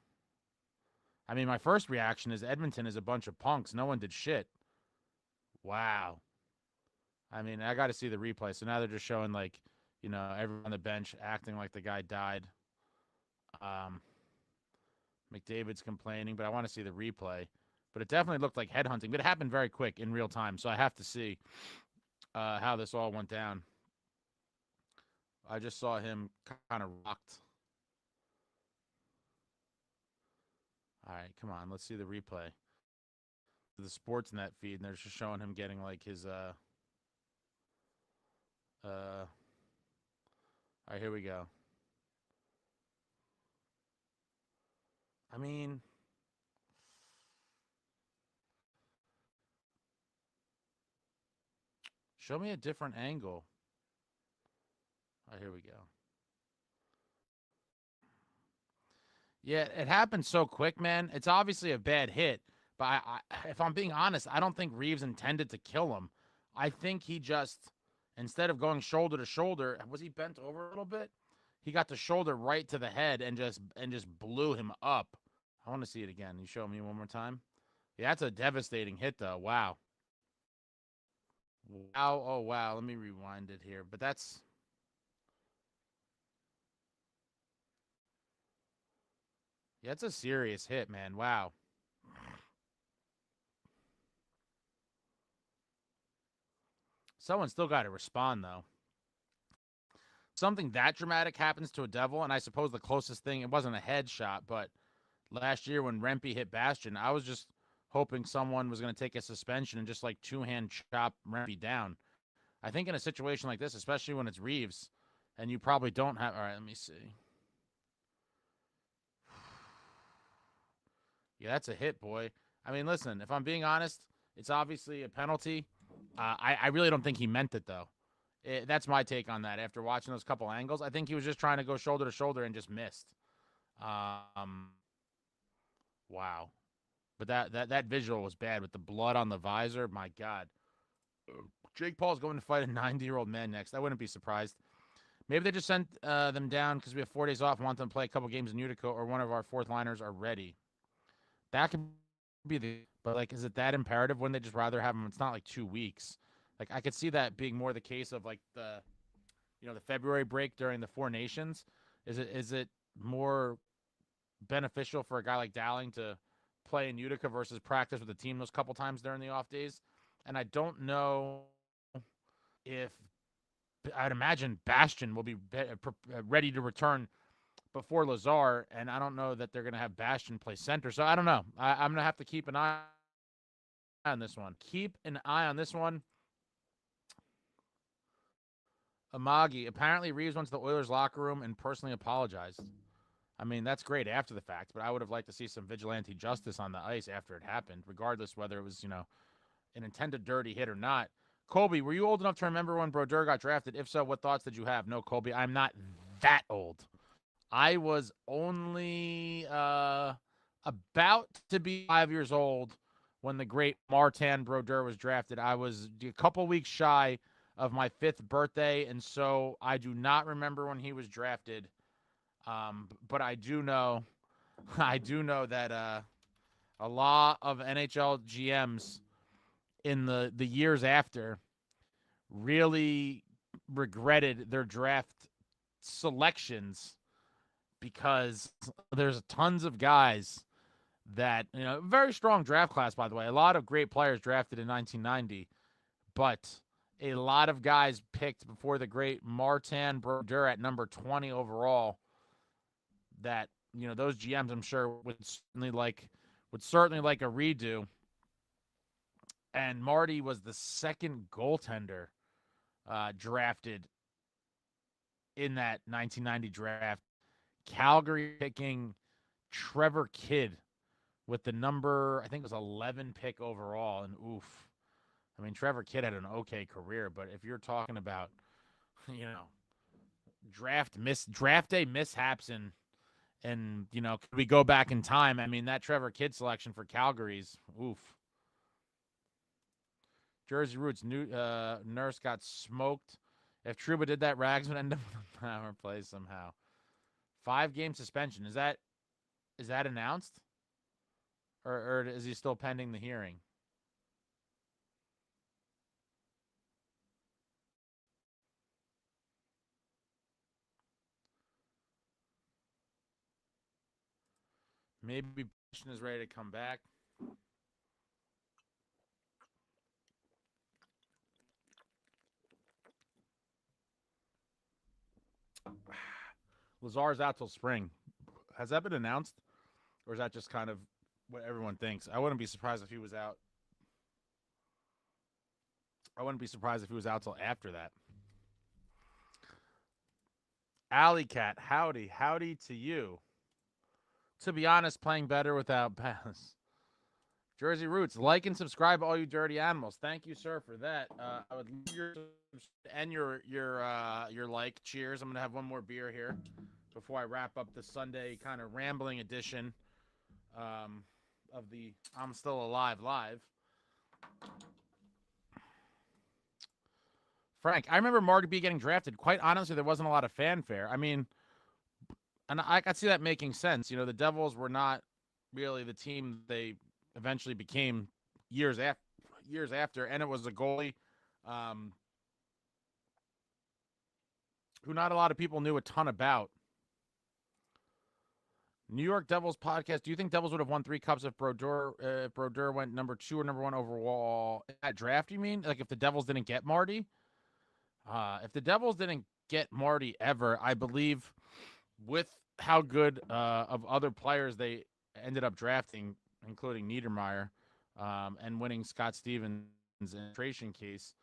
I mean, my first reaction is Edmonton is a bunch of punks. No one did shit. Wow. I mean, I got to see the replay. So now they're just showing like, everyone on the bench acting like the guy died. Um, McDavid's complaining, but I want to see the replay. But it definitely looked like headhunting, but it happened very quick in real time. So I have to see how this all went down. I just saw him kind of rocked. All right, come on, let's see the replay. the Sportsnet feed, and they're just showing him getting like his All right, here we go. I mean, show me a different angle. All right, here we go. Yeah, it happened so quick, man. It's obviously a bad hit, but if I'm being honest, I don't think Reaves intended to kill him. I think he just, instead of going shoulder to shoulder, was he bent over a little bit? He got the shoulder right to the head and just blew him up. I want to see it again. You show me one more time. Yeah, that's a devastating hit, though. Wow. Wow. Oh, wow. Let me rewind it here. But that's a serious hit, man. Wow. Someone still got to respond, though. Something that dramatic happens to a Devil, and I suppose the closest thing, it wasn't a headshot, but last year when Rempe hit Bastion, I was just hoping someone was going to take a suspension and just like two-hand chop Rempe down. I think in a situation like this, especially when it's Reaves, and you probably don't have. All right, let me see. Yeah, that's a hit, boy. I mean, listen, if I'm being honest, it's obviously a penalty. I really don't think he meant it, though. That's my take on that. After watching those couple angles, I think he was just trying to go shoulder to shoulder and just missed. Um, wow. But that visual was bad with the blood on the visor. My God. Jake Paul's going to fight a 90-year-old man next. I wouldn't be surprised. Maybe they just sent them down because we have 4 days off and want them to play a couple games in Utica, or one of our fourth liners are ready. That could be the. But like, is it that imperative? Wouldn't they just rather have them? It's not like 2 weeks. Like, I could see that being more the case of like the February break during the Four Nations. Is it more beneficial for a guy like Dowling to play in Utica versus practice with the team those couple times during the off days? And I don't know if I'd imagine Bastion will be ready to return before Lazar, and I don't know that they're going to have Bastion play center. So I don't know. I'm going to have to keep an eye on this one. Keep an eye on this one. Amagi. Apparently, Reaves went to the Oilers locker room and personally apologized. I mean, that's great after the fact, but I would have liked to see some vigilante justice on the ice after it happened, regardless whether it was, an intended dirty hit or not. Colby, were you old enough to remember when Brodeur got drafted? If so, what thoughts did you have? No, Colby, I'm not that old. I was only about to be 5 years old when the great Martin Brodeur was drafted. I was a couple weeks shy of my 5th birthday, and so I do not remember when he was drafted. But I do know, I do know that a lot of NHL GMs in the years after really regretted their draft selections because there's tons of guys that, very strong draft class, by the way. A lot of great players drafted in 1990, but a lot of guys picked before the great Martin Brodeur at number 20 overall that, those GMs I'm sure would certainly like a redo. And Marty was the second goaltender drafted in that 1990 draft. Calgary picking Trevor Kidd with the number, I think it was 11 pick overall. And oof. I mean, Trevor Kidd had an okay career, but if you're talking about, you know, draft day mishaps and could we go back in time? I mean, that Trevor Kidd selection for Calgary's oof. Jersey Roots Nurse got smoked. If Trouba did that, Rags would end up with a power play somehow. 5-game suspension. Is that announced? Or is he still pending the hearing? Maybe Bastion is ready to come back. Lazar's out till spring. Has that been announced? Or is that just kind of what everyone thinks? I wouldn't be surprised if he was out I wouldn't be surprised if he was out till after that. Alley Cat, howdy to you. To be honest, playing better without pass. Jersey Roots, like and subscribe, all you dirty animals. Thank you, sir, for that. I would love your and your like. Cheers. I'm gonna have one more beer here before I wrap up the Sunday kind of rambling edition of the I'm Still Alive live. Frank, I remember Marty B getting drafted. Quite honestly, there wasn't a lot of fanfare. I mean, and I could see that making sense. You know, the Devils were not really the team they eventually became years after, and it was a goalie who not a lot of people knew a ton about. New York Devils podcast. Do you think Devils would have won 3 cups if Brodeur went number 2 or number 1 overall in that draft? You mean like if the Devils didn't get Marty? If the Devils didn't get Marty ever, I believe with how good of other players they ended up drafting, including Niedermeyer, and winning Scott Stevens in the arbitration case,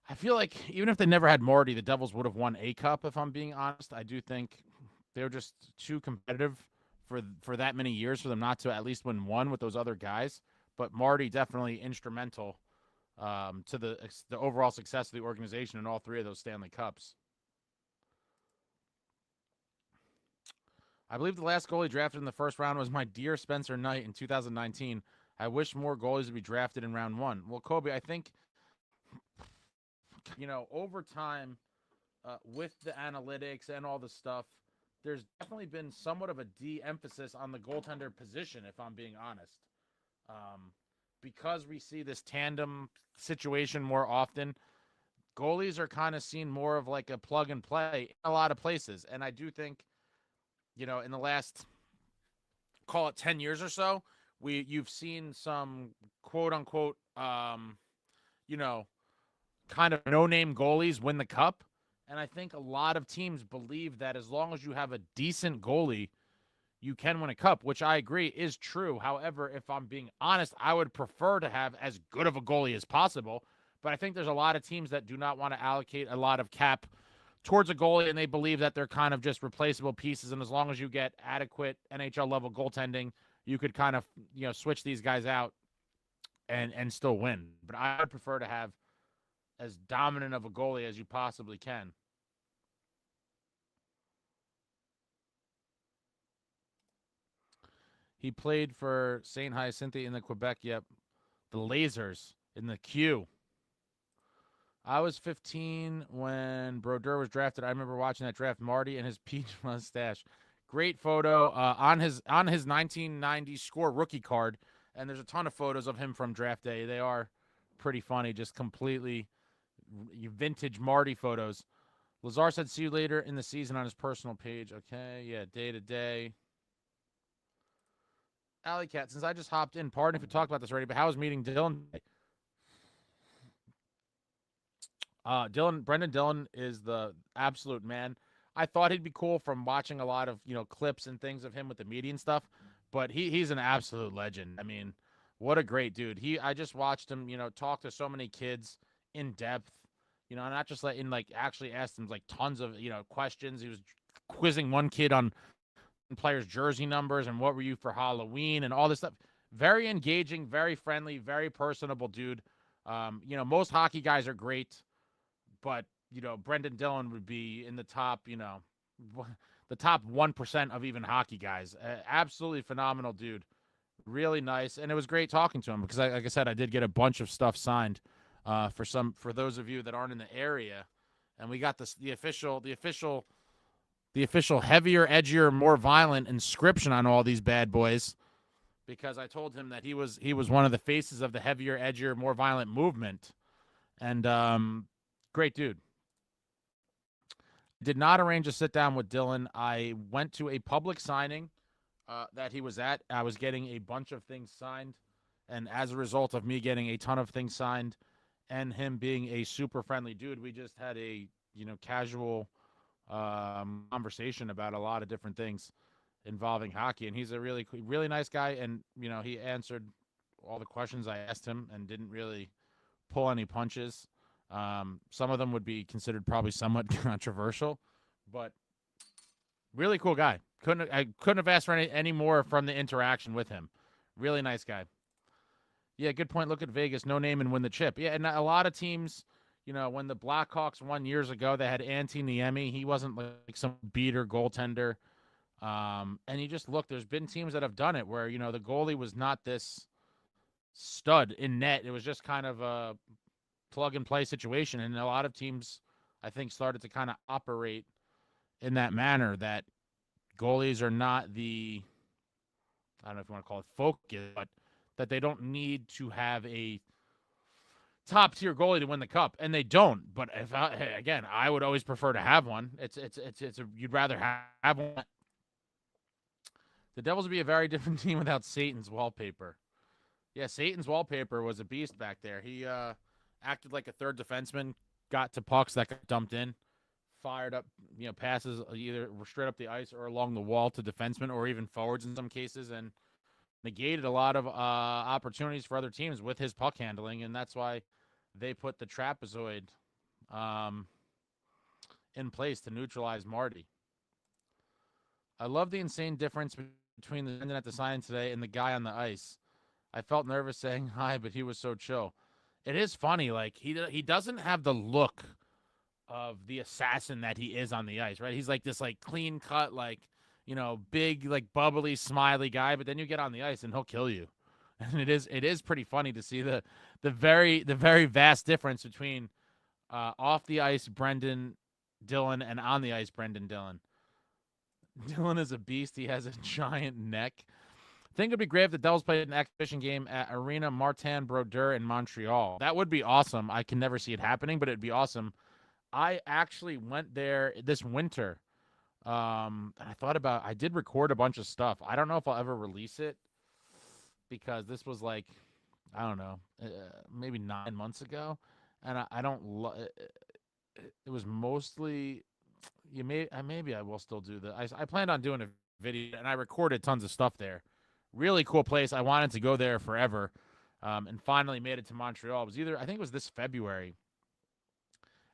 I feel like even if they never had Marty, the Devils would have won a cup, if I'm being honest. I do think they were just too competitive for that many years for them not to at least win one with those other guys. But Marty definitely instrumental to the overall success of the organization in all 3 of those Stanley Cups. I believe the last goalie drafted in the first round was my dear Spencer Knight in 2019. I wish more goalies would be drafted in round 1. Well, Kobe, I think, over time, with the analytics and all the stuff, there's definitely been somewhat of a de-emphasis on the goaltender position, if I'm being honest. Because we see this tandem situation more often, goalies are kind of seen more of like a plug and play in a lot of places. And I do think, in the last, call it 10 years or so, you've seen some quote unquote, kind of no-name goalies win the cup. And I think a lot of teams believe that as long as you have a decent goalie, you can win a cup, which I agree is true. However, if I'm being honest, I would prefer to have as good of a goalie as possible. But I think there's a lot of teams that do not want to allocate a lot of cap towards a goalie, and they believe that they're kind of just replaceable pieces. And as long as you get adequate NHL level goaltending, you could kind of, switch these guys out and still win. But I would prefer to have as dominant of a goalie as you possibly can. He played for St. Hyacinthe in the Quebec, the Lasers in the Q. I was 15 when Brodeur was drafted. I remember watching that draft. Marty and his peach mustache. Great photo on his 1990 score rookie card, and there's a ton of photos of him from draft day. They are pretty funny, just completely vintage Marty photos. Lazar said, "See you later in the season" on his personal page. Okay, yeah, day to day. Alley Cat, since I just hopped in, pardon if we talked about this already, but how was meeting Dillon today? Brendan Dillon is the absolute man. I thought he'd be cool from watching a lot of, clips and things of him with the media and stuff, but he's an absolute legend. I mean, what a great dude. I just watched him, talk to so many kids in depth, not just actually asked him tons of, questions. He was quizzing one kid on players' jersey numbers and what were you for Halloween and all this stuff. Very engaging, very friendly, very personable dude. Most hockey guys are great, but Brendan Dillon would be in the top, the top 1% of even hockey guys. Absolutely phenomenal dude. Really nice, and it was great talking to him because, like I said, I did get a bunch of stuff signed for those of you that aren't in the area, and we got the official heavier, edgier, more violent inscription on all these bad boys, because I told him that he was one of the faces of the heavier, edgier, more violent movement, and great dude. Did not arrange a sit down with Dillon. I went to a public signing that he was at. I was getting a bunch of things signed, and as a result of me getting a ton of things signed and him being a super friendly dude, we just had a casual conversation about a lot of different things involving hockey. And he's a really, really nice guy, and he answered all the questions I asked him and didn't really pull any punches. Some of them would be considered probably somewhat controversial, but really cool guy. I couldn't have asked for any more from the interaction with him. Really nice guy. Yeah, good point. Look at Vegas, no name and win the chip. Yeah, and a lot of teams, when the Blackhawks won years ago, they had Antti Niemi. He wasn't like some beater goaltender. And you just look, there's been teams that have done it where, the goalie was not this stud in net. It was just kind of a plug and play situation. And a lot of teams, I think, started to kind of operate in that manner that goalies are not I don't know if you want to call it focus, but that they don't need to have a top tier goalie to win the cup, and they don't. But again, I would always prefer to have one. You'd rather have one. The Devils would be a very different team without Satan's wallpaper. Yeah, Satan's wallpaper was a beast back there. He acted like a third defenseman, got to pucks that got dumped in, fired up, passes either straight up the ice or along the wall to defensemen or even forwards in some cases, and negated a lot of opportunities for other teams with his puck handling, and that's why they put the trapezoid in place to neutralize Marty. I love the insane difference between the attendant at the sign today and the guy on the ice. I felt nervous saying hi, but he was so chill. It is funny, like he doesn't have the look of the assassin that he is on the ice, right? He's like this like clean cut, like big, like bubbly, smiley guy, but then you get on the ice and he'll kill you. And it is pretty funny to see the very vast difference between off the ice Brendan Dillon and on the ice Brendan Dillon. Dillon is a beast. He has a giant neck. I think it'd be great if the Devils played an exhibition game at Arena Martin Brodeur in Montreal. That would be awesome. I can never see it happening, but it'd be awesome. I actually went there this winter. And I did record a bunch of stuff. I don't know if I'll ever release it because this was like, I don't know, maybe 9 months ago. And I don't, it was mostly, maybe I will still do that. I planned on doing a video and I recorded tons of stuff there. Really cool place. I wanted to go there forever. And finally made it to Montreal. It was I think it was this February.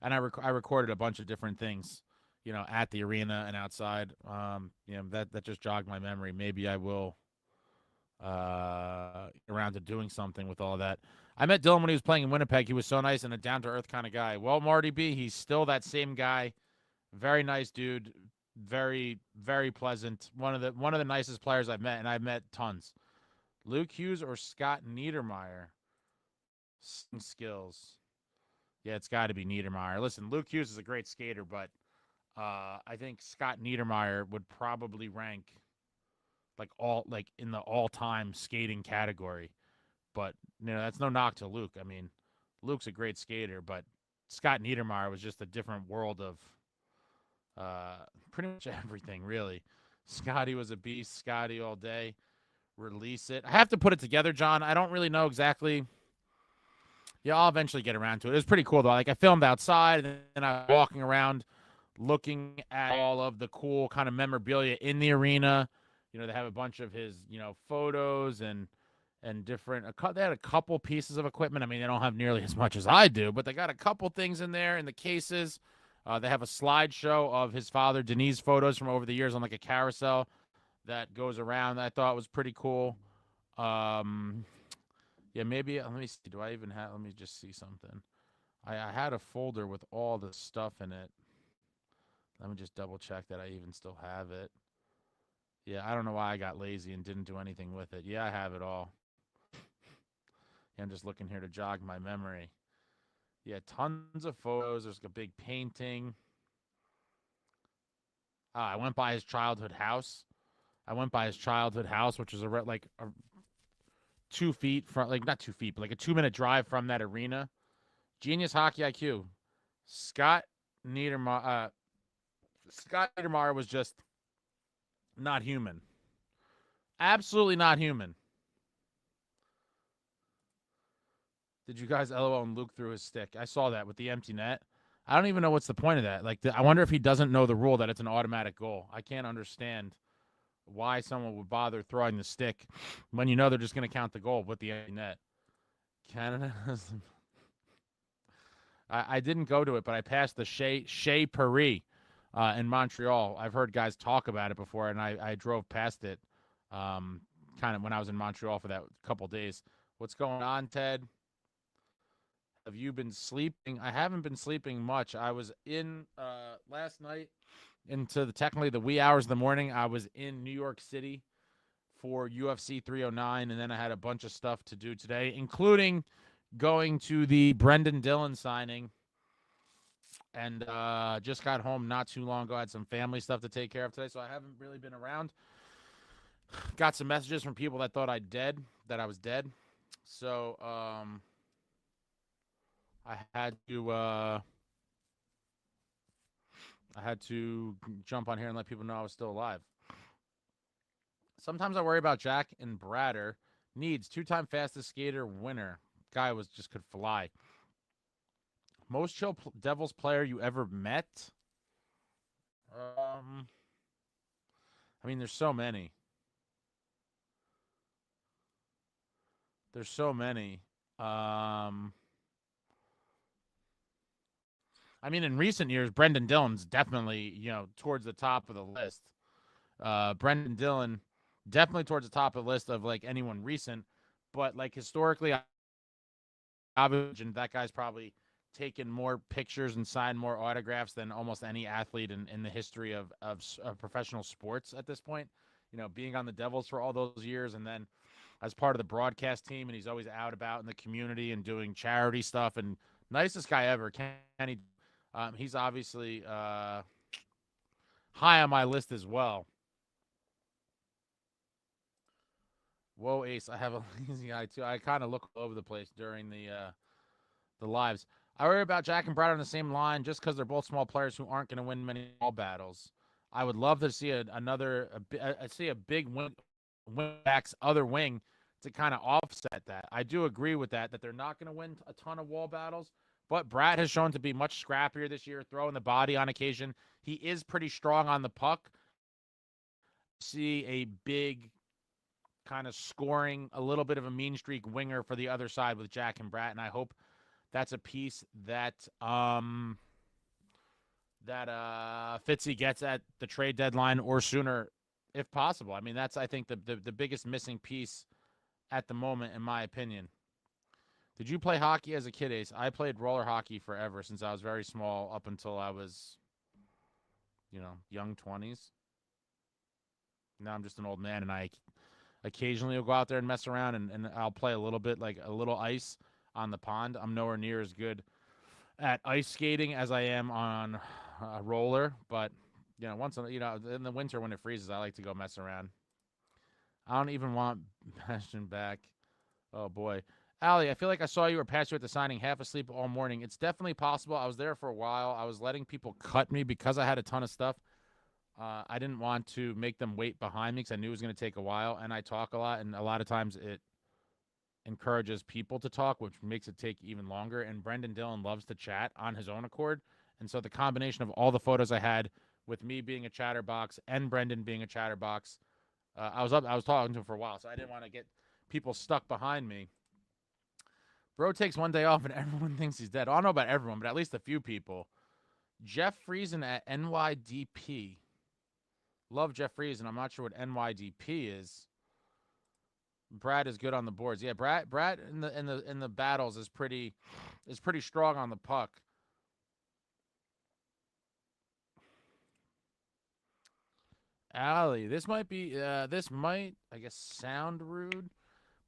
And I recorded a bunch of different things, at the arena and outside. That just jogged my memory. Maybe I will around to doing something with all that. I met Dylan when he was playing in Winnipeg. He was so nice and a down-to-earth kind of guy. Well, Marty B, he's still that same guy. Very nice dude. Very, very pleasant. One of the nicest players I've met, and I've met tons. Luke Hughes or Scott Niedermayer? Skills. Yeah, it's got to be Niedermayer. Listen, Luke Hughes is a great skater, but I think Scott Niedermayer would probably rank in the all-time skating category. But that's no knock to Luke. I mean, Luke's a great skater, but Scott Niedermayer was just a different world of pretty much everything, really. Scotty was a beast. Scotty all day. Release it. I have to put it together, John. I don't really know exactly. Yeah, I'll eventually get around to it. It was pretty cool, though. Like, I filmed outside, and then I was walking around looking at all of the cool kind of memorabilia in the arena. They have a bunch of his, photos and different. They had a couple pieces of equipment. I mean, they don't have nearly as much as I do, but they got a couple things in there in the cases. They have a slideshow of his father, Denis' photos from over the years on like a carousel that goes around. I thought was pretty cool. Yeah, maybe, let me see. Do I even have, let me just see something. I had a folder with all the stuff in it. Let me just double check that I even still have it. Yeah, I don't know why I got lazy and didn't do anything with it. Yeah, I have it all. I'm just looking here to jog my memory. Yeah, tons of photos. There's a big painting. I went by his childhood house. Which is like 2 feet from, like, not 2 feet, but like a 2-minute drive from that arena. Genius hockey IQ. Scott Niedermayer was just not human. Absolutely not human. Did you guys LOL and Luke threw his stick? I saw that with the empty net. I don't even know what's the point of that. Like, I wonder if he doesn't know the rule that it's an automatic goal. I can't understand why someone would bother throwing the stick when they're just going to count the goal with the empty net. Canada has I didn't go to it, but I passed the Chez Paris in Montreal. I've heard guys talk about it before, and I drove past it kind of when I was in Montreal for that couple days. What's going on, Ted? Have you been sleeping? I haven't been sleeping much. I was in last night into technically the wee hours of the morning. I was in New York City for UFC 309, and then I had a bunch of stuff to do today, including going to the Brendan Dillon signing. And just got home not too long ago. I had some family stuff to take care of today, so I haven't really been around. Got some messages from people that thought I was dead. So I had to jump on here and let people know I was still alive. Sometimes I worry about Jack and Brodeur. Needs 2-time fastest skater winner. Guy could fly. Most chill Devils player you ever met? I mean, there's so many. I mean, in recent years, Brendan Dillon's definitely, towards the top of the list. Brendan Dillon, definitely towards the top of the list of, like, anyone recent. But, like, historically, obviously, that guy's probably taken more pictures and signed more autographs than almost any athlete in the history of professional sports at this point. Being on the Devils for all those years and then as part of the broadcast team, and he's always out about in the community and doing charity stuff. And nicest guy ever, Kenny. He's obviously high on my list as well. Whoa, Ace, I have a lazy eye too. I kind of look all over the place during the lives. I worry about Jack and Brad on the same line just because they're both small players who aren't going to win many ball battles. I would love to see a big wingback's other wing to kind of offset that. I do agree with that they're not going to win a ton of wall battles, but Brad has shown to be much scrappier this year, throwing the body on occasion. He is pretty strong on the puck. See a big kind of scoring, a little bit of a mean streak winger for the other side with Jack and Brad, and I hope that's a piece that Fitzy gets at the trade deadline or sooner if possible. I mean, that's, I think, the biggest missing piece at the moment, in my opinion. Did you play hockey as a kid, Ace? I played roller hockey forever since I was very small up until I was, young 20s. Now I'm just an old man, and I occasionally will go out there and mess around, and I'll play a little bit, like a little ice on the pond. I'm nowhere near as good at ice skating as I am on a roller, but once in the winter when it freezes, I like to go mess around. I don't even want Bastion back. Oh boy, Allie, I feel like I saw you or passed you at the signing, half asleep all morning. It's definitely possible. I was there for a while. I was letting people cut me because I had a ton of stuff. I didn't want to make them wait behind me because I knew it was going to take a while, and I talk a lot, and a lot of times it encourages people to talk, which makes it take even longer. And Brendan Dillon loves to chat on his own accord. And so the combination of all the photos I had with me being a chatterbox and Brendan being a chatterbox, I was talking to him for a while, so I didn't want to get people stuck behind me. Bro takes one day off and everyone thinks he's dead. I don't know about everyone, but at least a few people. Jeff Friesen at NYDP. Love Jeff Friesen. I'm not sure what NYDP is. Brad is good on the boards. Yeah, Brad in the battles is pretty strong on the puck. Allie, this might, I guess, sound rude,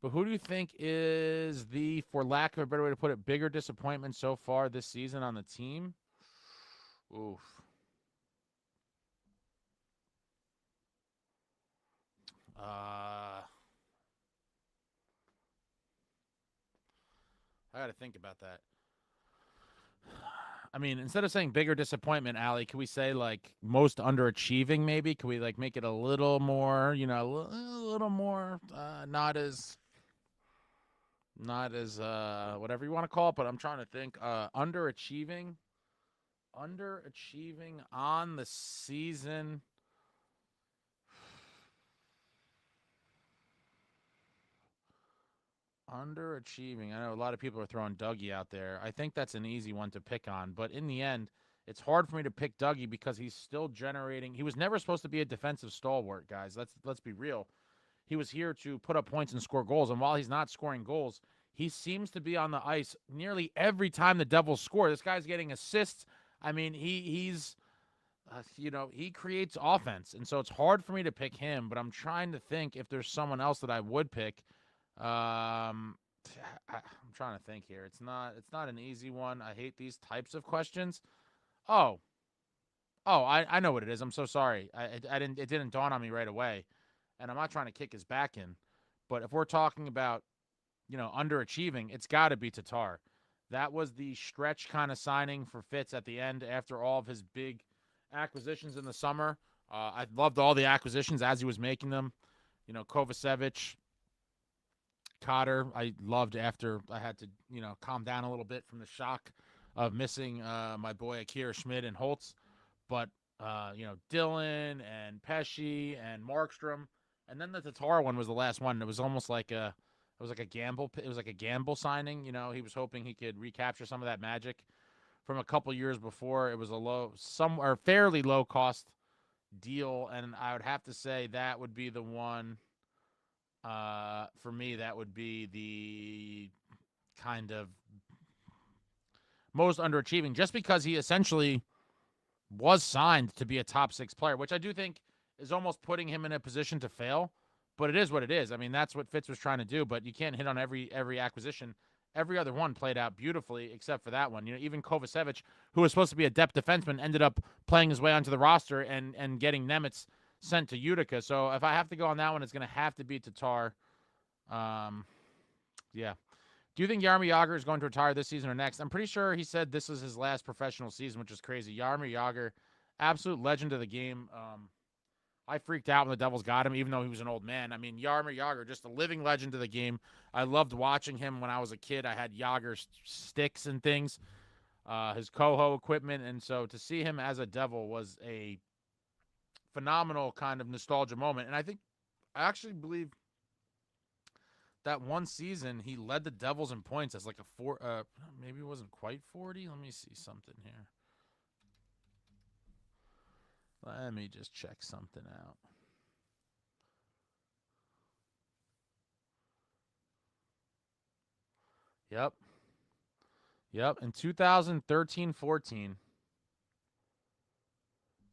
but who do you think is the, for lack of a better way to put it, bigger disappointment so far this season on the team? Oof. I got to think about that. I mean, instead of saying bigger disappointment, Allie, can we say, like, most underachieving maybe? Can we, like, make it a little more, a little more not as whatever you want to call it, but I'm trying to think. Underachieving on the season. Underachieving. I know a lot of people are throwing Dougie out there. I think that's an easy one to pick on, but in the end, it's hard for me to pick Dougie because he's still generating. He was never supposed to be a defensive stalwart, guys. Let's be real. He was here to put up points and score goals, and while he's not scoring goals, he seems to be on the ice nearly every time the Devils score. This guy's getting assists. I mean, he's he creates offense, and so it's hard for me to pick him. But I'm trying to think if there's someone else that I would pick. I'm trying to think here. It's not an easy one. I hate these types of questions. Oh, I know what it is. I'm so sorry. I didn't. It didn't dawn on me right away, and I'm not trying to kick his back in. But if we're talking about underachieving, it's got to be Tatar. That was the stretch kind of signing for Fitz at the end after all of his big acquisitions in the summer. I loved all the acquisitions as he was making them. Kovacevic, Cotter, I loved after I had to, calm down a little bit from the shock of missing my boy Akira Schmid and Holtz. But, Dillon and Pesci and Markstrom. And then the Tatar one was the last one. It was almost like a gamble. It was like a gamble signing. He was hoping he could recapture some of that magic from a couple years before. It was a fairly low cost deal. And I would have to say that would be the one. For me, that would be the kind of most underachieving, just because he essentially was signed to be a top 6 player, which I do think is almost putting him in a position to fail. But it is what it is. I mean, that's what Fitz was trying to do, but you can't hit on every acquisition. Every other one played out beautifully except for that one. Even Kovacevic, who was supposed to be a depth defenseman, ended up playing his way onto the roster and getting Nemitz sent to Utica. So if I have to go on that one, it's going to have to be Tatar. Yeah. Do you think Jaromir Jagr is going to retire this season or next? I'm pretty sure he said this is his last professional season, which is crazy. Jaromir Jagr, absolute legend of the game. I freaked out when the Devils got him, even though he was an old man. I mean, Jaromir Jagr, just a living legend of the game. I loved watching him when I was a kid. I had Jagr sticks and things, his coho equipment, and so to see him as a Devil was a phenomenal kind of nostalgia moment. And I actually believe that one season he led the Devils in points as like maybe it wasn't quite 40. Let me see something here. Let me just check something out. Yep. In 2013-14,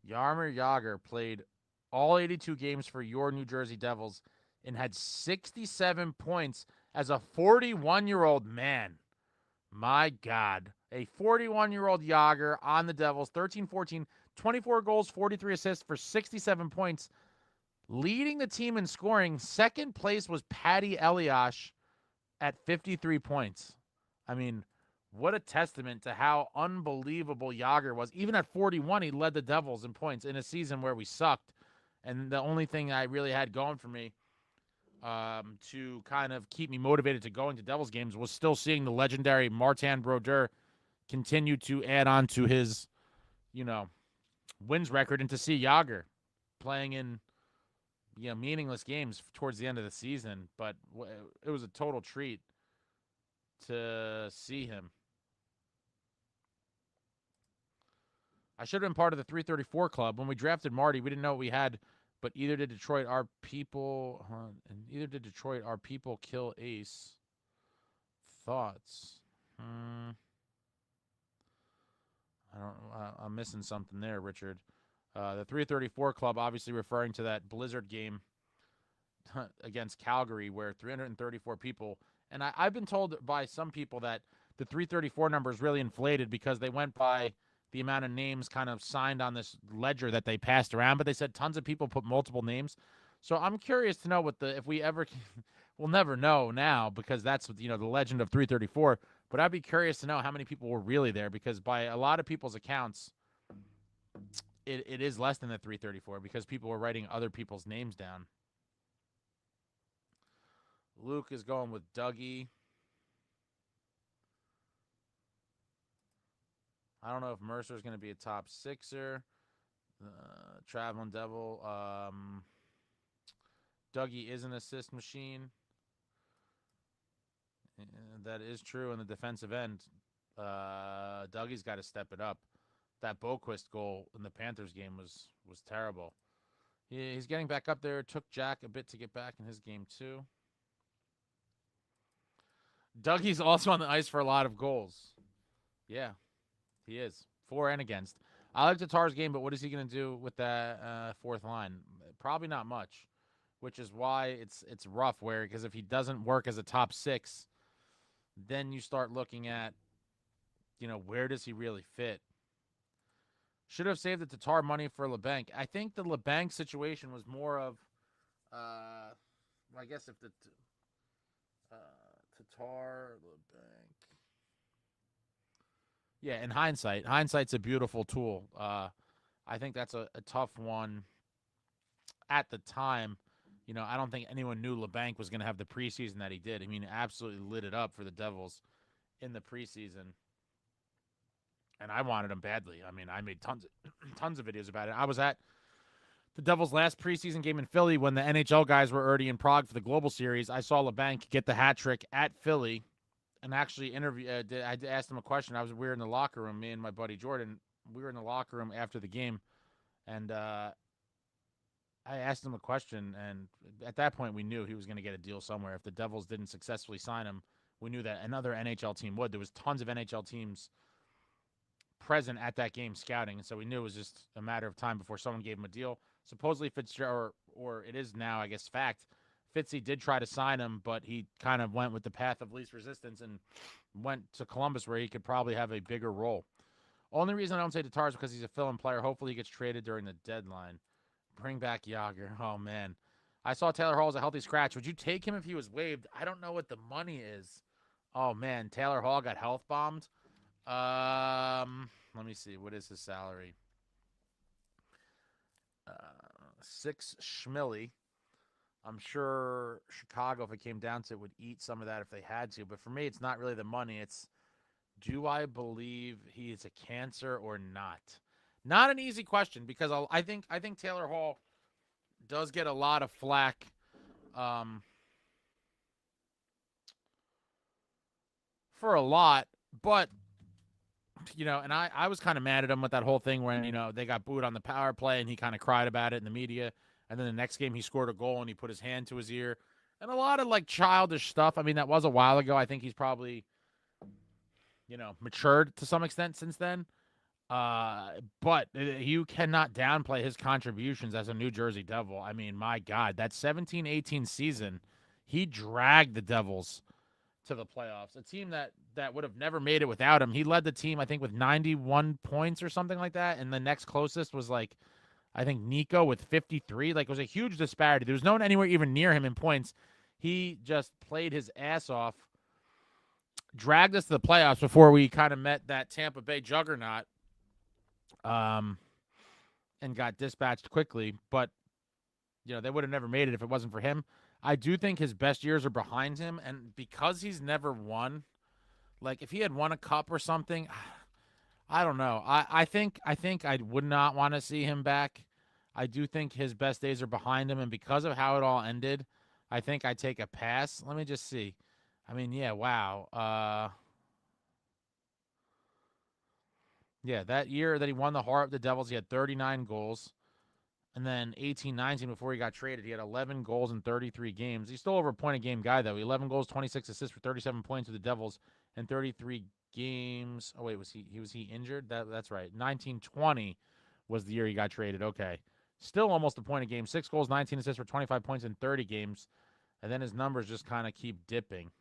Jaromir Jagr played all 82 games for your New Jersey Devils and had 67 points as a 41-year-old man. My God. A 41-year-old Jagr on the Devils, 13-14, 24 goals, 43 assists for 67 points. Leading the team in scoring, second place was Patty Eliash at 53 points. I mean, what a testament to how unbelievable Jagr was. Even at 41, he led the Devils in points in a season where we sucked. And the only thing I really had going for me to kind of keep me motivated to going to Devils games was still seeing the legendary Martin Brodeur continue to add on to his, wins record, and to see Jagr playing in, meaningless games towards the end of the season. But it was a total treat to see him. I should have been part of the 334 club. When we drafted Marty, we didn't know what we had, but either did Detroit our people kill Ace. Thoughts? I'm missing something there, Richard. The 334 club, obviously referring to that Blizzard game against Calgary where 334 people, and I've been told by some people that the 334 number is really inflated because they went by the amount of names kind of signed on this ledger that they passed around, but they said tons of people put multiple names. So I'm curious to know if we ever, we'll never know now because that's, the legend of 334, but I'd be curious to know how many people were really there because by a lot of people's accounts, it is less than the 334 because people were writing other people's names down. Luke is going with Dougie. I don't know if Mercer's going to be a top sixer. Traveling Devil. Dougie is an assist machine. That is true in the defensive end. Dougie's got to step it up. That Boquist goal in the Panthers game was terrible. He's getting back up there. It took Jack a bit to get back in his game too. Dougie's also on the ice for a lot of goals. Yeah, he is. For and against. I like Tatar's game, but what is he going to do with that fourth line? Probably not much, which is why it's rough. Because if he doesn't work as a top six, then you start looking at, where does he really fit? Should have saved the Tatar money for LeBanc. I think the LeBanc situation was more of, I guess if the Tatar, LeBanc. Yeah, in hindsight's a beautiful tool. I think that's a tough one at the time. I don't think anyone knew LeBanc was going to have the preseason that he did. I mean, absolutely lit it up for the Devils in the preseason. And I wanted him badly. I mean, I made tons of videos about it. I was at the Devils' last preseason game in Philly when the NHL guys were already in Prague for the Global Series. I saw LeBanc get the hat trick at Philly and actually I asked him a question. We were in the locker room, me and my buddy Jordan. We were in the locker room after the game, and I asked him a question, and at that point we knew he was going to get a deal somewhere. If the Devils didn't successfully sign him, we knew that another NHL team would. There was tons of NHL teams present at that game scouting, and so we knew it was just a matter of time before someone gave him a deal. Supposedly Fitzgerald, or it is now, I guess, fact, Fitzy did try to sign him, but he kind of went with the path of least resistance and went to Columbus, where he could probably have a bigger role. Only reason I don't say Tatar is because he's a fill-in player. Hopefully he gets traded during the deadline. Bring back Jagr. Oh, man. I saw Taylor Hall as a healthy scratch. Would you take him if he was waived? I don't know what the money is. Oh, man. Taylor Hall got health bombed. Let me see. What is his salary? 6 schmilly. I'm sure Chicago, if it came down to it, would eat some of that if they had to. But for me, it's not really the money. It's, do I believe he is a cancer or not? Not an easy question, because I think Taylor Hall does get a lot of flack. For a lot, but and I was kind of mad at him with that whole thing when, they got booed on the power play and he kind of cried about it in the media. And then the next game he scored a goal and he put his hand to his ear. And a lot of, childish stuff. I mean, that was a while ago. I think he's probably, matured to some extent since then. But you cannot downplay his contributions as a New Jersey Devil. I mean, my God, that 17-18 season, he dragged the Devils to the playoffs. A team that would have never made it without him. He led the team, I think, with 91 points or something like that. And the next closest was, I think Nico with 53. It was a huge disparity. There was no one anywhere even near him in points. He just played his ass off, dragged us to the playoffs before we kind of met that Tampa Bay juggernaut, and got dispatched quickly. But, they would have never made it if it wasn't for him. I do think his best years are behind him, and because he's never won, if he had won a cup or something, I don't know. I think I would not want to see him back. I do think his best days are behind him, and because of how it all ended, I think I take a pass. Let me just see. I mean, yeah, wow. Yeah, that year that he won the Heart of the Devils, he had 39 goals. And then 18-19, before he got traded, he had 11 goals in 33 games. He's still over a point a game guy, though. 11 goals, 26 assists for 37 points with the Devils in 33 games. Oh, wait, was he injured? That's right. 19-20 was the year he got traded. Okay. Still almost a point a game. 6 goals, 19 assists for 25 points in 30 games. And then his numbers just kind of keep dipping.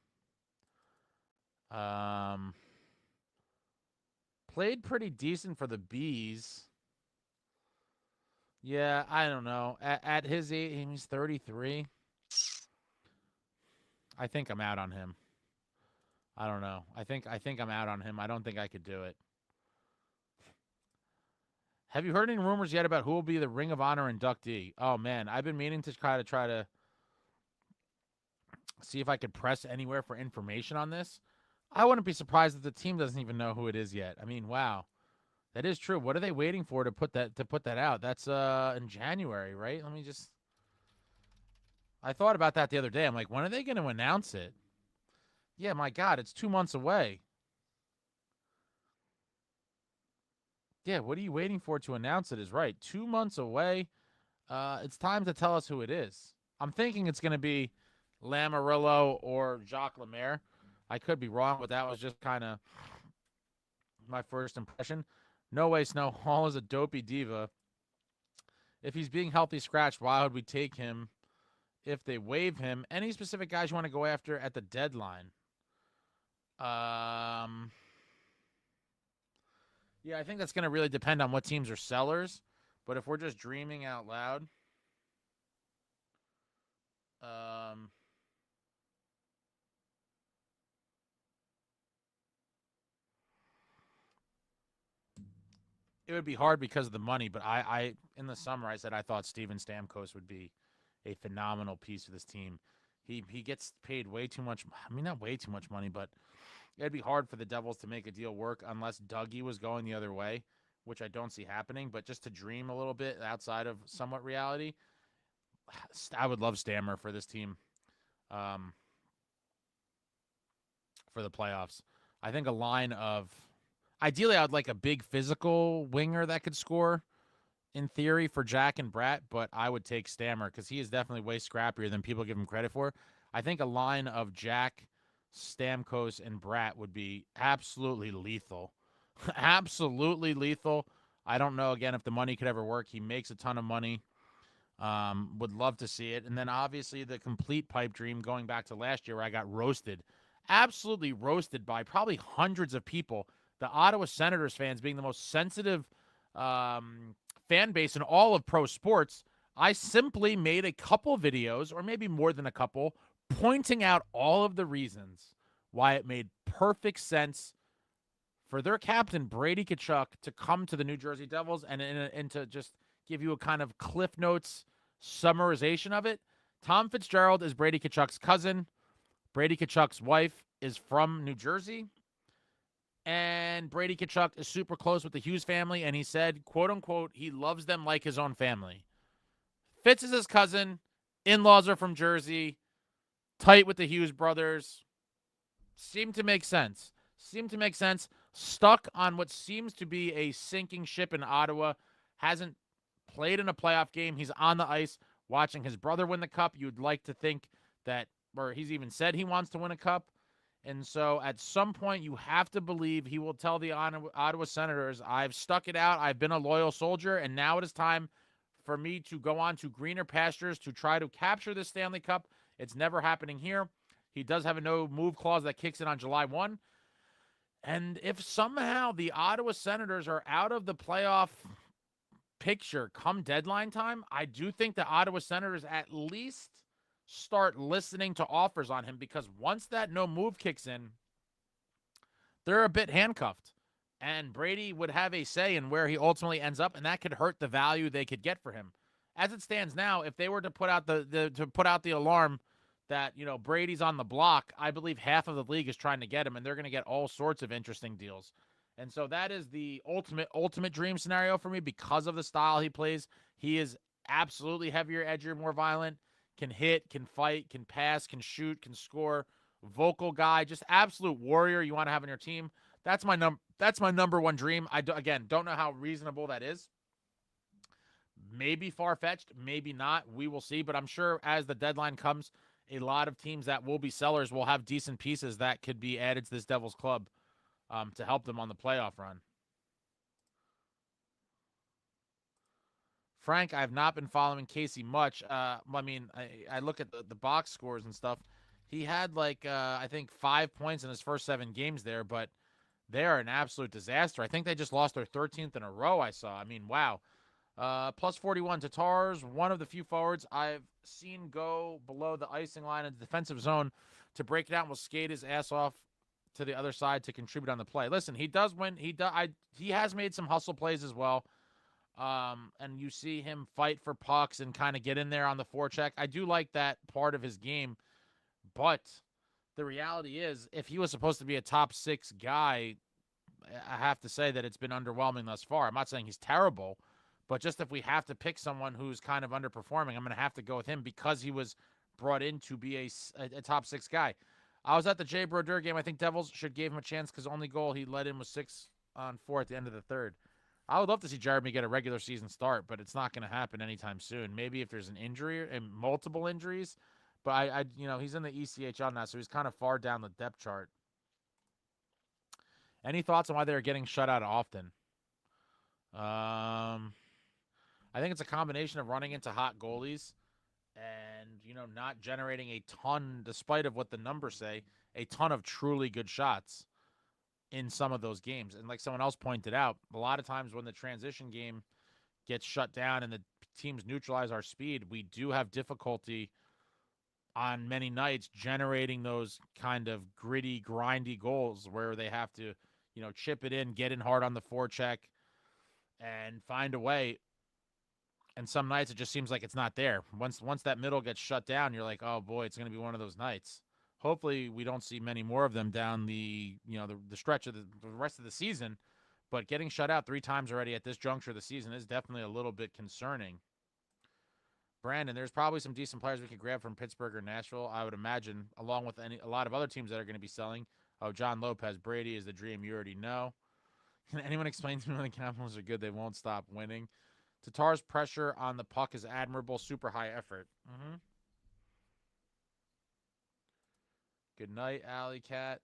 Played pretty decent for the Bees. Yeah, I don't know. At his age, he's 33. I think I'm out on him. I don't know. I think I'm out on him. I don't think I could do it. Have you heard any rumors yet about who will be the Ring of Honor inductee? Oh, man. I've been meaning to try to see if I could press anywhere for information on this. I wouldn't be surprised if the team doesn't even know who it is yet. I mean, wow. That is true. What are they waiting for to put that out? That's in January, right? I thought about that the other day. I'm like, when are they going to announce it? Yeah, my God, it's 2 months away. Yeah, what are you waiting for to announce it is right. 2 months away. It's time to tell us who it is. I'm thinking it's going to be Lamarillo or Jacques Lemaire. I could be wrong, but that was just kind of my first impression. No way, Snow Hall is a dopey diva. If he's being healthy scratched, why would we take him if they waive him? Any specific guys you want to go after at the deadline? Um, yeah, I think that's going to really depend on what teams are sellers. But if we're just dreaming out loud, um, it would be hard because of the money. But I in the summer, I said I thought Steven Stamkos would be a phenomenal piece of this team. He gets paid way too much. I mean, not way too much money, but it'd be hard for the Devils to make a deal work unless Dougie was going the other way, which I don't see happening. But just to dream a little bit outside of somewhat reality, I would love Stammer for this team, um, for the playoffs. I think a line of ideally, I would like a big physical winger that could score in theory for Jack and Bratt, but I would take Stammer because he is definitely way scrappier than people give him credit for. I think a line of Jack, Stamkos, and Bratt would be absolutely lethal. Absolutely lethal. I don't know, again, if the money could ever work. He makes a ton of money. Would love to see it. And then obviously the complete pipe dream going back to last year where I got roasted. Absolutely roasted by probably hundreds of people. The Ottawa Senators fans being the most sensitive fan base in all of pro sports. I simply made a couple videos, or maybe more than a couple, pointing out all of the reasons why it made perfect sense for their captain, Brady Tkachuk, to come to the New Jersey Devils and to just give you a kind of Cliff Notes summarization of it. Tom Fitzgerald is Brady Tkachuk's cousin. Brady Tkachuk's wife is from New Jersey. And Brady Tkachuk is super close with the Hughes family, and he said, quote unquote, he loves them like his own family. Fitz is his cousin. In-laws are from Jersey. Tight with the Hughes brothers. Seemed to make sense. Stuck on what seems to be a sinking ship in Ottawa. Hasn't played in a playoff game. He's on the ice watching his brother win the cup. You'd like to think that, or he's even said he wants to win a cup. And so at some point, you have to believe he will tell the Ottawa Senators, I've stuck it out. I've been a loyal soldier, and now it is time for me to go on to greener pastures to try to capture the Stanley Cup. It's never happening here. He does have a no-move clause that kicks in on July 1. And if somehow the Ottawa Senators are out of the playoff picture come deadline time, I do think the Ottawa Senators at least start listening to offers on him, because once that no move kicks in, they're a bit handcuffed. And Brady would have a say in where he ultimately ends up, and that could hurt the value they could get for him. As it stands now, if they were to put out the alarm that, you know, Brady's on the block, I believe half of the league is trying to get him, and they're going to get all sorts of interesting deals. And so that is the ultimate dream scenario for me because of the style he plays. He is absolutely heavier, edgier, more violent, can hit, can fight, can pass, can shoot, can score, vocal guy, just absolute warrior you want to have on your team. That's my number one dream. Again, don't know how reasonable that is. Maybe far-fetched, maybe not. We will see, but I'm sure as the deadline comes, a lot of teams that will be sellers will have decent pieces that could be added to this Devils club to help them on the playoff run. Frank, I have not been following Casey much. I mean, I look at the box scores and stuff. He had I think 5 points in his first 7 games there, but they are an absolute disaster. I think they just lost their 13th in a row, I saw. I mean, wow. Plus 41 Tatars, one of the few forwards I've seen go below the icing line in the defensive zone to break it out and will skate his ass off to the other side to contribute on the play. Listen, he does win. He has made some hustle plays as well. And you see him fight for pucks and kind of get in there on the forecheck. I do like that part of his game, but the reality is, if he was supposed to be a top 6 guy, I have to say that it's been underwhelming thus far. I'm not saying he's terrible, but just if we have to pick someone who's kind of underperforming, I'm going to have to go with him because he was brought in to be a top 6 guy. I was at the Jay Brodeur game. I think Devils should give him a chance because only goal he let in was 6-on-4 at the end of the third. I would love to see Jeremy get a regular season start, but it's not going to happen anytime soon. Maybe if there's an injury and multiple injuries, but he's in the ECHL now, so he's kind of far down the depth chart. Any thoughts on why they're getting shut out often? I think it's a combination of running into hot goalies and not generating a ton, despite of what the numbers say, a ton of truly good shots in some of those games. And like someone else pointed out, a lot of times when the transition game gets shut down and the teams neutralize our speed, we do have difficulty on many nights generating those kind of gritty, grindy goals where they have to, chip it in, get in hard on the forecheck, and find a way. And some nights it just seems like it's not there. Once that middle gets shut down, you're like, oh boy, it's going to be one of those nights. Hopefully we don't see many more of them down the stretch of the rest of the season. But getting shut out 3 times already at this juncture of the season is definitely a little bit concerning. Brandon, there's probably some decent players we could grab from Pittsburgh or Nashville, I would imagine, along with a lot of other teams that are going to be selling. Oh, John Lopez, Brady is the dream. You already know. Can anyone explain to me when the Capitals are good, they won't stop winning? Tatar's pressure on the puck is admirable. Super high effort. Good night, Alley Cat.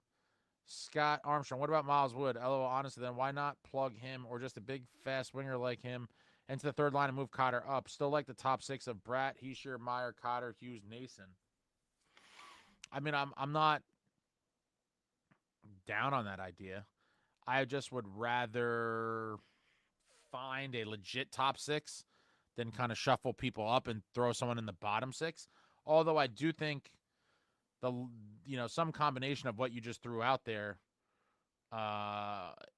Scott Armstrong. What about Miles Wood? LOL, honestly, then why not plug him or just a big, fast winger like him into the third line and move Cotter up? Still like the top 6 of Bratt, Heischer, Meyer, Cotter, Hughes, Nason. I mean, I'm not down on that idea. I just would rather find a legit top 6 than kind of shuffle people up and throw someone in the bottom 6. Although I do think some combination of what you just threw out there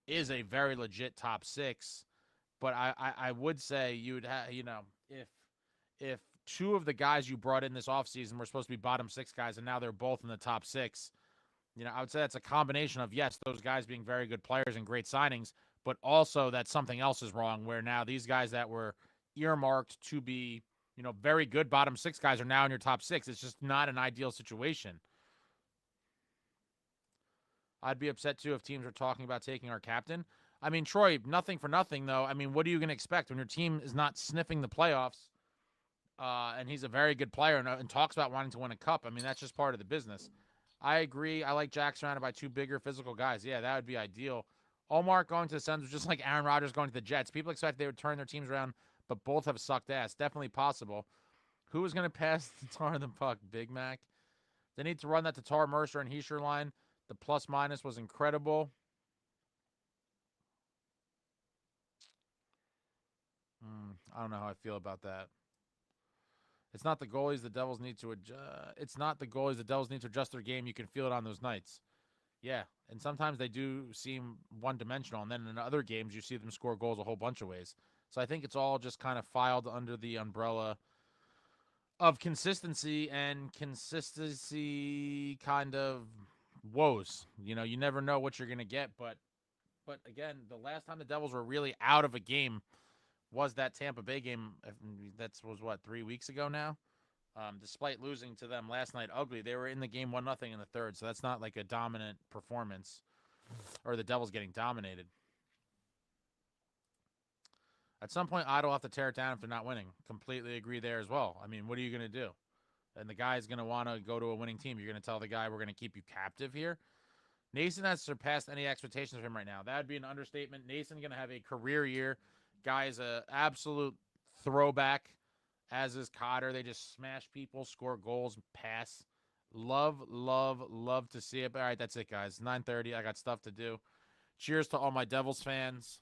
is a very legit top 6. But I would say you would have, if 2 of the guys you brought in this offseason were supposed to be bottom 6 guys and now they're both in the top 6, I would say that's a combination of, yes, those guys being very good players and great signings, but also that something else is wrong where now these guys that were earmarked to be, very good bottom 6 guys are now in your top 6. It's just not an ideal situation. I'd be upset, too, if teams are talking about taking our captain. I mean, Troy, nothing for nothing, though. I mean, what are you going to expect when your team is not sniffing the playoffs and he's a very good player and talks about wanting to win a cup? I mean, that's just part of the business. I agree. I like Jack surrounded by 2 bigger physical guys. Yeah, that would be ideal. Allmark going to the Suns was just like Aaron Rodgers going to the Jets. People expect they would turn their teams around, but both have sucked ass. Definitely possible. Who is going to pass Tatar the puck? Big Mac. They need to run that Tatar, Mercer, and Heischer line. The plus-minus was incredible. I don't know how I feel about that. It's not the goalies the Devils need to adjust. It's not the goalies the Devils need to adjust their game. You can feel it on those nights. Yeah, and sometimes they do seem one-dimensional, and then in other games you see them score goals a whole bunch of ways. So I think it's all just kind of filed under the umbrella of consistency and consistency kind of woes. You never know what you're going to get, but again, the last time the Devils were really out of a game was that Tampa Bay game. That was, 3 weeks ago now? Despite losing to them last night ugly, they were in the game 1-0 in the third, so that's not like a dominant performance or the Devils getting dominated. At some point, Ottawa will have to tear it down if they're not winning. Completely agree there as well. I mean, what are you going to do? And the guy's going to want to go to a winning team. You're going to tell the guy we're going to keep you captive here? Nason has surpassed any expectations of him right now. That would be an understatement. Nason going to have a career year. Guy is an absolute throwback, as is Cotter. They just smash people, score goals, pass. Love, love, love to see it. But all right, that's it, guys. 9:30. I got stuff to do. Cheers to all my Devils fans.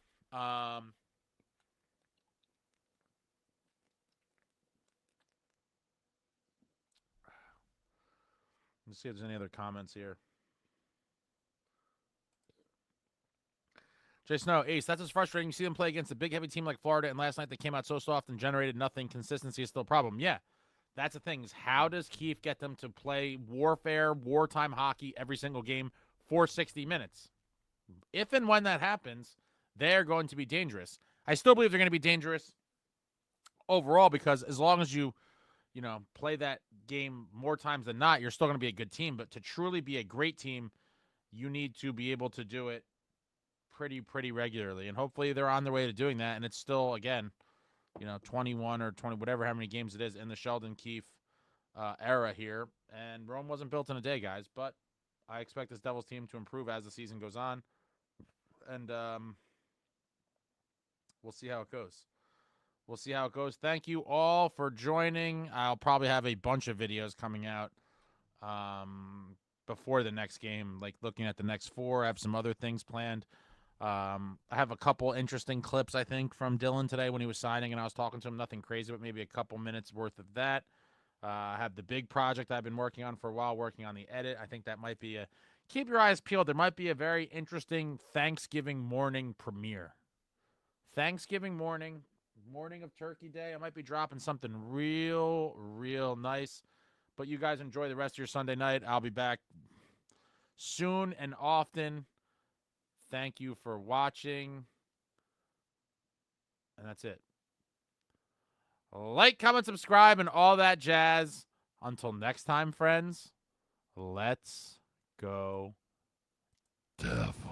Let's see if there's any other comments here. Jay Snow, Ace, that's what's frustrating. You see them play against a big, heavy team like Florida, and last night they came out so soft and generated nothing. Consistency is still a problem. Yeah, that's the thing. Is how does Keefe get them to play warfare, wartime hockey every single game for 60 minutes? If and when that happens, they're going to be dangerous. I still believe they're going to be dangerous overall because as long as you play that game more times than not, you're still going to be a good team. But to truly be a great team, you need to be able to do it pretty regularly. And hopefully they're on their way to doing that. And it's still, again, 21 or 20, whatever, how many games it is in the Sheldon Keefe era here. And Rome wasn't built in a day, guys. But I expect this Devils team to improve as the season goes on. And we'll see how it goes. We'll see how it goes. Thank you all for joining. I'll probably have a bunch of videos coming out before the next game, like looking at the next 4. I have some other things planned. I have a couple interesting clips, I think, from Dillon today when he was signing, and I was talking to him. Nothing crazy, but maybe a couple minutes worth of that. I have the big project I've been working on for a while, working on the edit. I think that might be keep your eyes peeled. There might be a very interesting Thanksgiving morning premiere. Thanksgiving morning of Turkey Day. I might be dropping something real nice. But you guys enjoy the rest of your Sunday night. I'll be back soon and often. Thank you for watching. And that's it. Like, comment, subscribe, and all that jazz. Until next time, friends, let's go Devils.